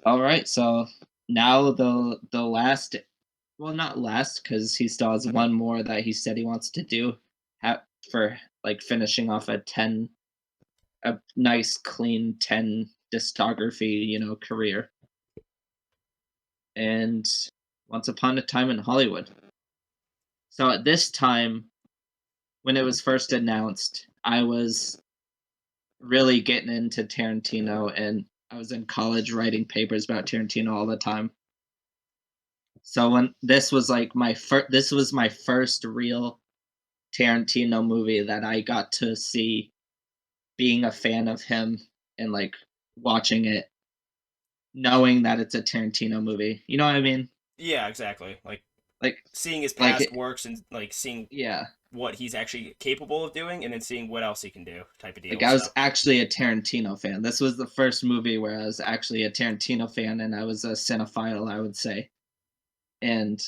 All right, so now the last, well, not last because he still has one more that he said he wants to do, for like finishing off a nice clean 10 discography, career. And Once Upon a Time in Hollywood. So at this time, when it was first announced, I was really getting into Tarantino, and I was in college writing papers about Tarantino all the time. So when this was my first real Tarantino movie that I got to see, being a fan of him and like watching it, knowing that it's a Tarantino movie. You know what I mean? Yeah, exactly. Like like seeing his like past works and like seeing yeah. what he's actually capable of doing, and then seeing what else he can do, type of Like deal. I So was actually a Tarantino fan. This was the first movie where I was actually a Tarantino fan, and I was a cinephile, I would say. And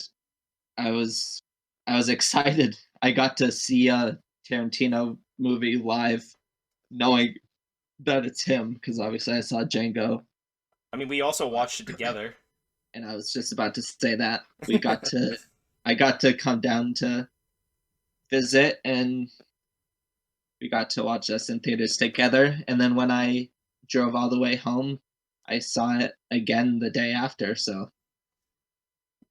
I was I was excited. I got to see a Tarantino movie live, knowing that it's him because obviously I saw Django. I mean, we also But watched it together. and I was just about to say that I got to come down to visit, and we got to watch us in theaters together. And then when I drove all the way home, I saw it again the day after. So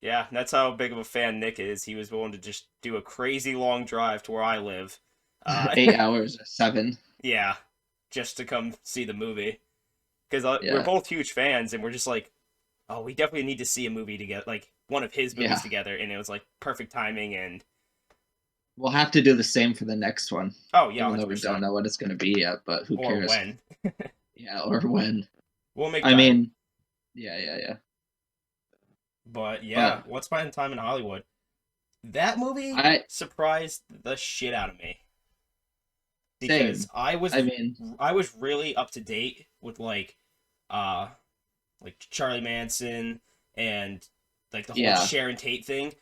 Yeah, that's how big of a fan Nick is. He was willing to just do a crazy long drive to where I live. Uh, 8 hours or 7. yeah, just to come see the movie. Because we're Yeah, both huge fans, and we're just like, oh, we definitely need to see a movie together, like one of his movies yeah. together. And it was like perfect timing. And We'll have to do the same for the next one, oh yeah, even though we don't 100%. know what it's going to be yet. But who Or cares? when Yeah, or when. we'll make I time. mean, yeah. But yeah, But Once Upon a Time in Hollywood. That movie I surprised the shit out of me because same. I mean, I was really up to date with uh like Charlie Manson and like the whole yeah. Sharon Tate thing.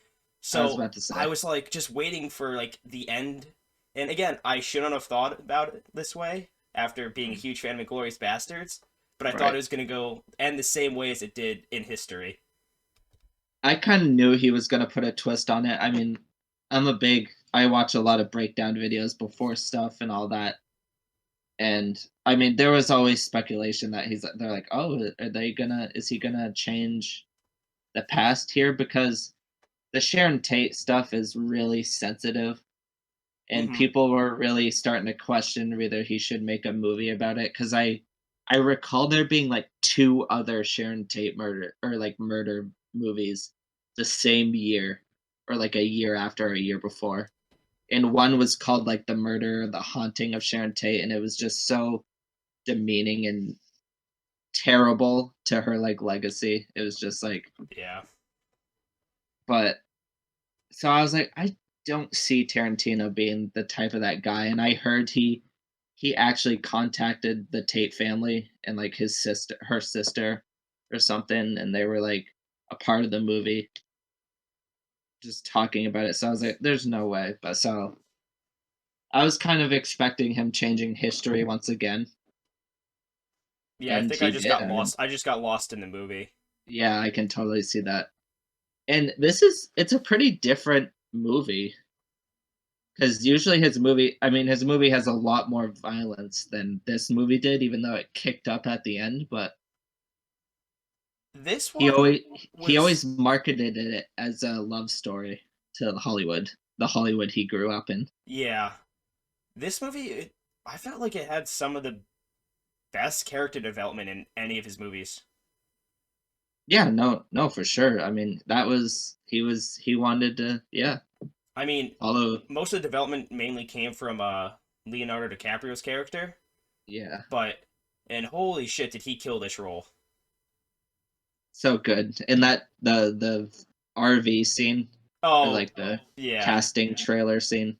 I was So about to I say was like just waiting for like the end. And again, I shouldn't have thought about it this way after being a huge fan of Inglourious Bastards, but I thought it right. was gonna go end the same way as it did in history. I kind of knew he was going to put a twist on it. I mean, I watch a lot of breakdown videos before stuff and all that. And I mean, there was always speculation that they're like, oh, is he gonna change the past here? Because the Sharon Tate stuff is really sensitive, and Mm-hmm. people were really starting to question whether he should make a movie about it. Because I recall there being like two other Sharon Tate murder movies the same year, or like a year after, or a year before. And one was called like The Murder or The Haunting of Sharon Tate, and it was just so demeaning and terrible to her like legacy. It was just like, Yeah. but so I was like, I don't see Tarantino being the type of that guy. And I heard he actually contacted the Tate family and like her sister or something, and they were like a part of the movie just talking about it. So I was like, there's no way. But so I was kind of expecting him changing history once again, Yeah, I and think I he just did. got I mean, lost. I just got lost in the movie. yeah, I can totally see that. And it's a pretty different movie because usually his movie has a lot more violence than this movie did, even though it kicked up at the end. But This he one always he was always marketed it as a love story to the Hollywood he grew up in. yeah. This movie, I felt like it had some of the best character development in any of his movies. Yeah, no, for sure. I mean, he wanted to, yeah, I mean, follow, most of the development mainly came from Leonardo DiCaprio's character, yeah, but and holy shit, did he kill this role? so good. And that the RV scene, or Oh, like the yeah, casting trailer scene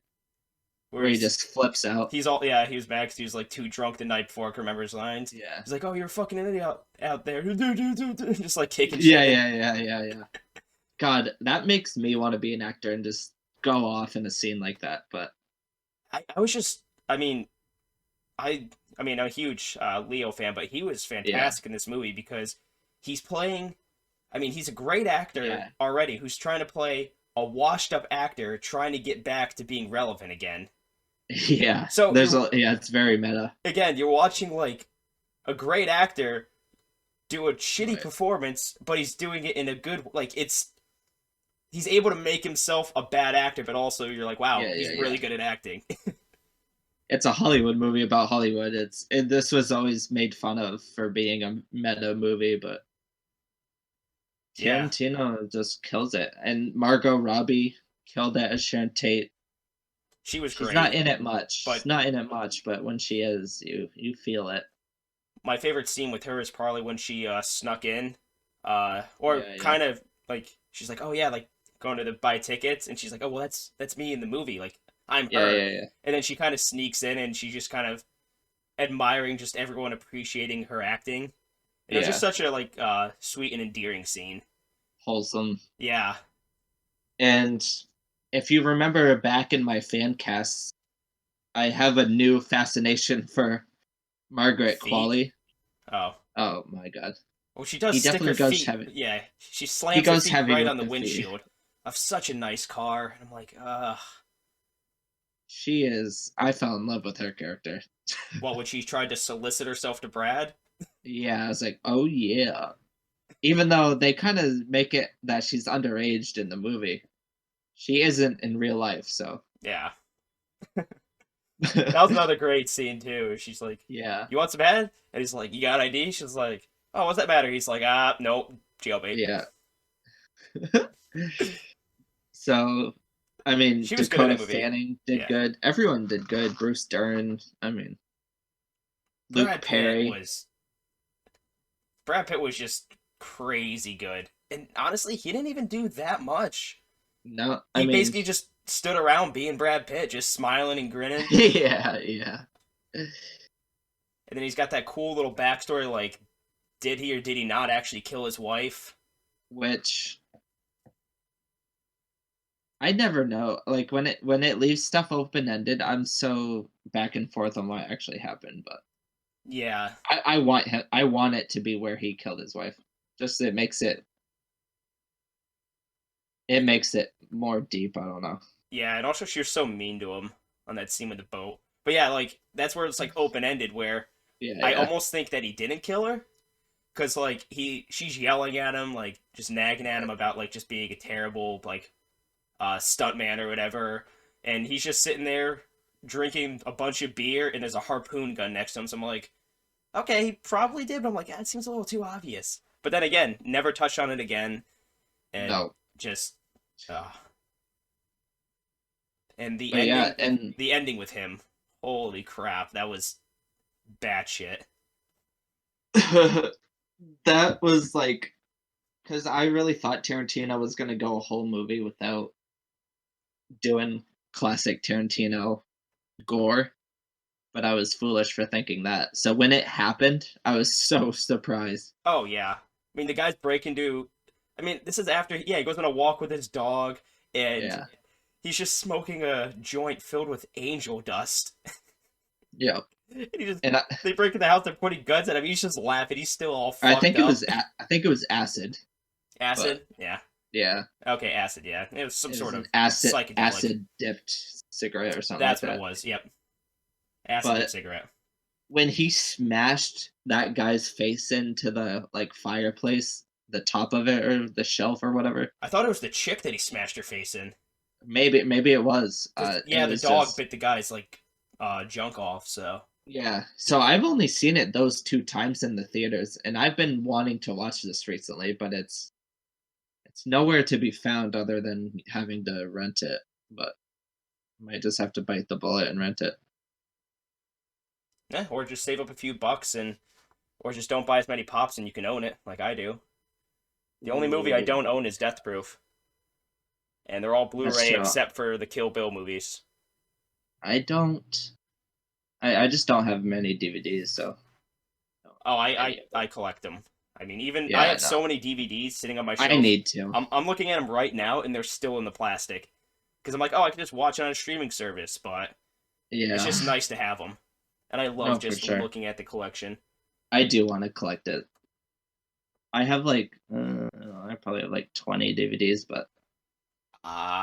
where where he just flips out. he's all yeah, he was mad 'cause he was like too drunk the night before. I can remember his lines. Yeah. He's like, "Oh, you're a fucking idiot out there," just like kicking Yeah, shit. yeah. God, that makes me want to be an actor and just go off in a scene like that. But I was just, I mean, I I mean, I'm a huge Leo fan, but he was yeah, fantastic in this movie because he's playing. I mean, he's a great actor yeah, already who's trying to play a washed-up actor trying to get back to being relevant again. yeah. So It's very meta. you're watching like a great actor do a shitty Right. performance, but he's doing it in a good like it's he's able to make himself a bad actor, but also you're like, wow, he's Yeah. really good at acting. It's a Hollywood movie about Hollywood. This was always made fun of for being a meta movie, but Yeah, Tarantino just kills it. And Margot Robbie killed it as Sharon Tate. she was She's not great, in it much. She's but not in it much, but when she is, you feel it. my favorite scene with her is probably when she snuck in, or Yeah. kind of like she's like, oh yeah, like going to buy tickets, and she's like, "Oh, well, that's me in the movie. Like, I'm Yeah, her." yeah, yeah. And then she kind of sneaks in, and she just kind of admiring just everyone appreciating her acting. And it was just Yeah. such a like sweet and endearing scene. Wholesome. Yeah, And if you remember back in my fan casts, I have a new fascination for Margaret feet. Qualley. Oh, Oh my god. well, she does He stick her definitely goes feet. heavy. Yeah, she He slams her goes feet heavy right on with the the feet. windshield of such a nice car. And I'm like, She is. I fell in love with her character. what when she tried to solicit herself to Brad? Yeah, I was like, oh yeah. Even though they kind of make it that she's underaged in the movie, she isn't in real life. So Yeah, that was another great scene too. She's like, yeah, "You want some head?" And he's like, "You got ID?" She's like, "Oh, what's that matter?" He's like, nope, jailbait." yeah. So, I mean, She was good in Dakota that movie. Fanning did Yeah, good. Everyone did good. Bruce Dern. I mean, Luke Brad Pitt Perry. was Brad Pitt was just crazy good. And honestly, he didn't even do that much. No, I He mean, basically just stood around being Brad Pitt, just smiling and grinning. yeah, yeah. And then he's got that cool little backstory like, did he or did he not actually kill his wife? Which I never know. Like when it leaves stuff open ended, I'm so back and forth on what actually happened. But Yeah. I want him. I want it to be where he killed his wife. Just it makes it more deep. I don't know. Yeah, and also she was so mean to him on that scene with the boat. But yeah, like, that's where it's like open ended, where Yeah, I yeah, almost think that he didn't kill her. Because, like, she's yelling at him, like, just nagging at him about, like, just being a terrible, like, stuntman or whatever, and he's just sitting there drinking a bunch of beer, and there's a harpoon gun next to him. So I'm like, okay, he probably did, but I'm like, it seems a little too obvious. But then again, never touched on it again, and no. just, uh, and But yeah, and the ending with him, holy crap, that was batshit. that was like because I really thought Tarantino was gonna go a whole movie without doing classic Tarantino gore, but I was foolish for thinking that. So when it happened, I was so surprised. Oh yeah, I mean the guy's breaking into. I mean, this is after he goes on a walk with his dog, and Yeah. he's just smoking a joint filled with angel dust. Yeah. And he just And they break in the house, they're pointing guns at him. He's just laughing. He's still all I fucked think it was up. acid, but Acid, yeah. yeah, Okay, acid, yeah. It was some it was sort an of acid psychedelic. acid dipped cigarette or something like That's what it that. was. Yep, acid dip But cigarette. when he smashed that guy's face into the like fireplace, the top of it or the shelf or whatever, I thought it was the chick that he smashed her face in. maybe it was. Cause It yeah, the was dog just bit the guy's like junk off. So yeah. So I've only seen it those two times in the theaters, and I've been wanting to watch this recently, but it's nowhere to be found other than having to rent it. But I might just have to bite the bullet and rent it. yeah, or just save up a few bucks and or just don't buy as many pops and you can own it like I do. The only movie I Ooh, don't own is Death Proof, and they're all that's Blu-ray true. except for the Kill Bill movies. I don't. I just don't have many DVDs, so I don't Oh, own any of I them. collect them. I mean, even I Yeah, have no. so many DVDs sitting on my I shelf. need to. I'm looking at them right now, and they're still in the plastic. Because I'm like, oh, I can just watch it on a streaming service, but it's Yeah. just nice to have them. And I love No, for just sure. looking at the collection. I do want to collect it. I have like I probably have like 20 DVDs, but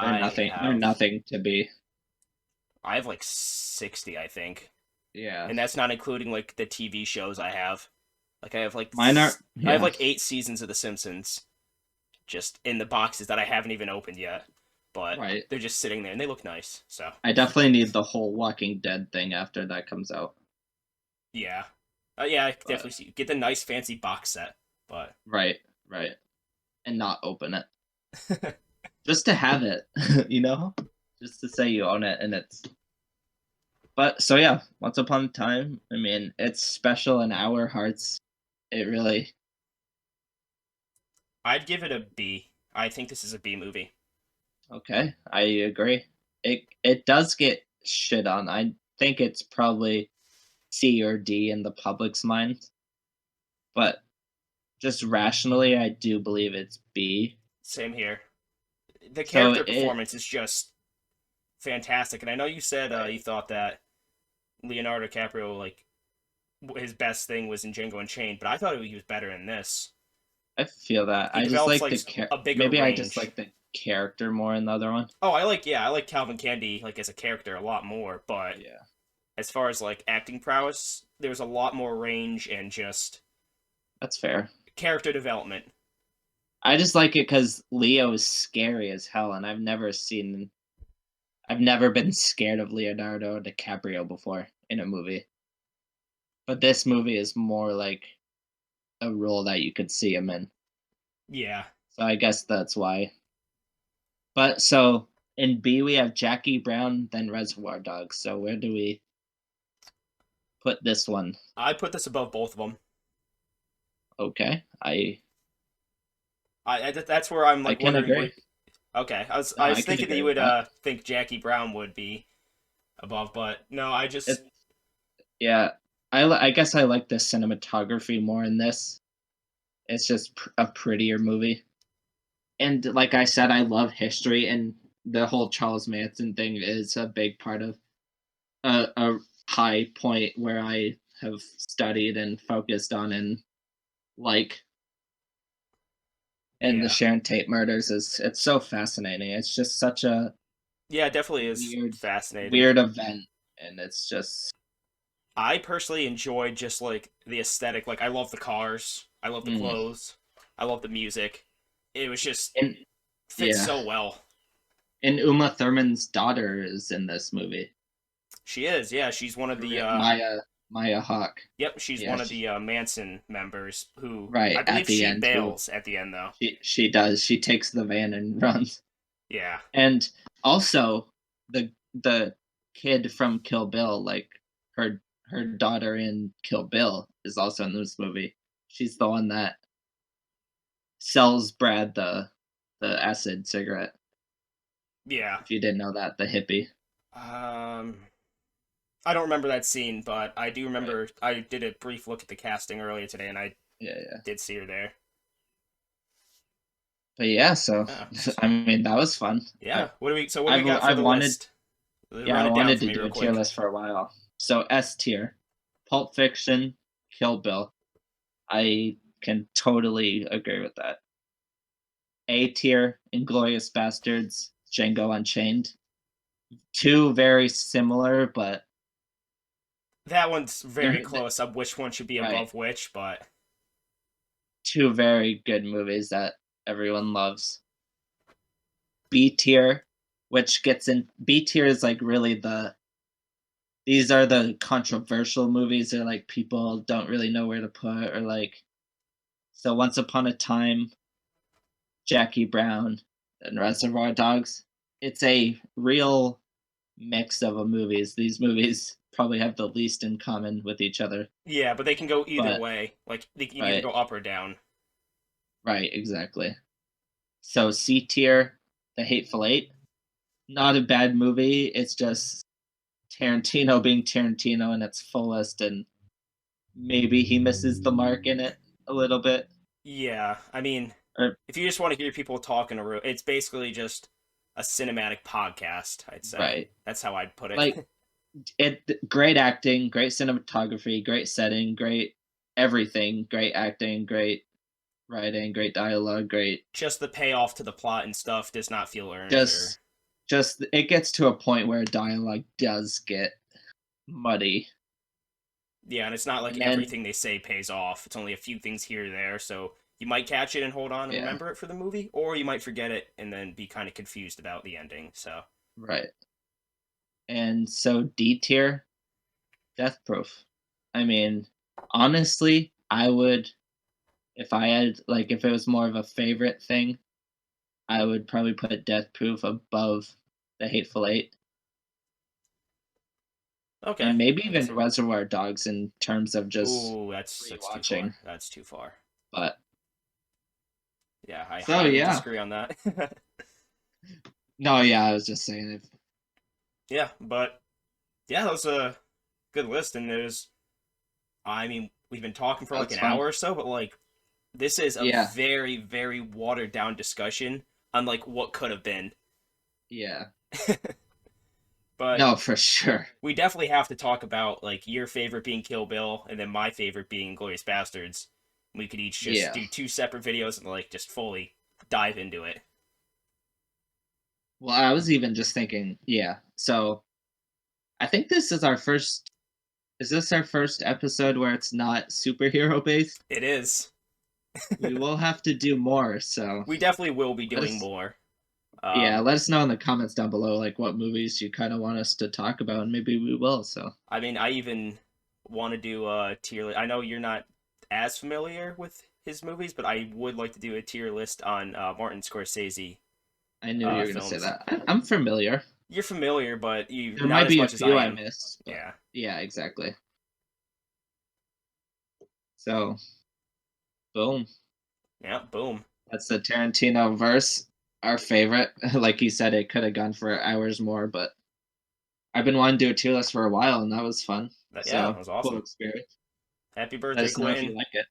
they're I have nothing to be. I have like 60, I think. Yeah. And that's not including like the TV shows I have. Like Mine are I have yeah. like 8 seasons of The Simpsons just in the boxes that I haven't even opened yet. But Right. they're just sitting there and they look nice. So, I definitely need the whole Walking Dead thing after that comes out. yeah. Yeah, I could But definitely see. Get the nice fancy box set. But right, right. And not open it. Just to have it, you know? Just to say you own it and it's but so yeah, once upon a time, I mean, it's special in our hearts. It really I'd give it a B. I think this is a B movie. Okay, I agree. It does get shit on. I think it's probably C or D in the public's mind, but just rationally, I do believe it's B. Same here. The So character it performance is just fantastic, and I know you said right. you thought that Leonardo DiCaprio like his best thing was in Django Unchained, but I thought he was better in this. I feel that. He I just develops like like the a bigger maybe I just range. like the character more in the other one. Oh, I like Calvin Candy like as a character a lot more, but Yeah, as far as like acting prowess, there's a lot more range and just that's fair. character development. I just like it because Leo is scary as hell, and I've never been scared of Leonardo DiCaprio before in a movie. But this movie is more like a role that you could see him in. Yeah, So I guess that's why. But so in B we have Jackie Brown, then Reservoir Dogs. So where do we put this one? I put this above both of them. Okay, That's where I'm I like can wondering where. agree. Okay, No, I I was can thinking that agree you with would that. think Jackie Brown would be above, but no, I just It yeah, I guess I like the cinematography more in this. It's just a prettier movie. And like I said, I love history, and the whole Charles Manson thing is a big part of a high point where I have studied and focused on and like and the yeah, Sharon Tate murders is it's so fascinating. It's just such a yeah, it definitely is weird fascinating. weird event, and it's just I personally enjoyed just like the aesthetic. Like I love the cars, I love the mm. clothes, I love the music. It was just And fits yeah, so well. and Uma Thurman's daughter is in this movie. She is, yeah. She's one of the Maya Hawk. yep, she's Yeah, one of the Manson members who I right at believe the she end who bails at the end though. she does. She takes the van and runs. Yeah, And also the kid from Kill Bill, like her daughter in Kill Bill is also in this movie. She's the one that sells Brad the acid cigarette. yeah. If you didn't know that, the hippie. Um, I don't remember that scene, but I do Right. remember I did a brief look at the casting earlier today, and I Yeah, yeah. did see her there. But yeah, so Yeah, I mean that was fun. yeah. What do we? So what do we got for I've the wanted list? yeah, Run I it down wanted for to me do real a tier quick. list for a while. So S tier, Pulp Fiction, Kill Bill. I can totally agree with that. A tier, Inglorious Bastards, Django Unchained. Two very similar, but That one's very they're close up which one should be right. above which, but Two very good movies that everyone loves. B tier, which gets in B tier is like really these are the controversial movies that like people don't really know where to put or like so Once Upon a Time, Jackie Brown, and Reservoir Dogs. It's a real mix of a movies. These movies probably have the least in common with each other. yeah, but they can go either But way. Like they can either right, go up or down. right, exactly. So C tier, The Hateful Eight. Not a bad movie. It's just Tarantino being Tarantino in its fullest, and maybe he misses the mark in it a little bit. Yeah, I mean, Or, if you just want to hear people talk in a room, it's basically just a cinematic podcast. I'd say right, that's how I'd put like it. great acting, great cinematography, great setting, great everything, great acting, great writing, great dialogue, great Just the payoff to the plot and stuff does not feel earned, or just it gets to a point where dialogue does get muddy. yeah, and it's not like And then everything they say pays off. It's only a few things here or there, so you might catch it and hold on and yeah, remember it for the movie, or you might forget it and then be kind of confused about the ending. So right. And so D tier, Death Proof. I mean, honestly, I would if I had like if it was more of a favorite thing, I would probably put Death Proof above The Hateful Eight okay, and maybe even that's Reservoir Dogs in terms of just ooh, that's too far. rewatching. That's too far. But Yeah, I so highly yeah, disagree on that. No, yeah, I was just saying if Yeah, but yeah, that was a good list, and there's, I mean, we've been talking for like that's an fun. hour or so, but like this is a Yeah, very, very watered down discussion on like what could have been. yeah. But No, for sure. we definitely have to talk about like your favorite being Kill Bill and then my favorite being Glorious Bastards. We could each just Yeah. do two separate videos and like just fully dive into it. Well, I was even just thinking, yeah. So I think this is our first. Is this our first episode where it's not superhero based? It is. We will have to do more. So We definitely will be let doing us, more. yeah, Um, let us know in the comments down below, like what movies you kind of want us to talk about, and maybe we will. So I mean, I even want to do a tier list. I know you're not as familiar with his movies, but I would like to do a tier list on Martin Scorsese I knew you were gonna say films. that. I'm familiar. You're familiar, but you There not might as be a much as I few I am. missed, but Yeah. yeah, exactly. So boom, Yeah. Boom. that's the Tarantino verse. Our favorite. Like he said, it could have gone for hours more, but I've been wanting to do a tier list for a while, and that was fun. Yeah, that So was cool awesome. experience. Happy Let birthday, us know if Quentin. you like it.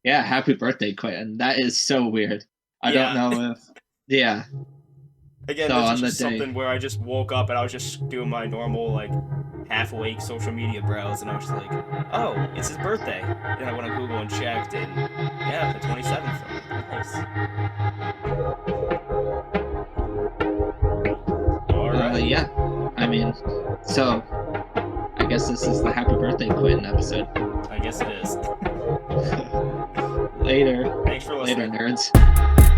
Yeah, happy birthday, Quentin. That is so weird. I don't Yeah. know if. Yeah. Again, So this is on the just day. something where I just woke up and I was just doing my normal like half awake social media browse, and I was just like, oh, it's his birthday. And I went on Google and checked, and yeah, the 27th. I'm like, nice. All right. Yeah. I mean, so I guess this is the happy birthday, Quentin episode. I guess it is. Later. Thanks for Later, listening. nerds.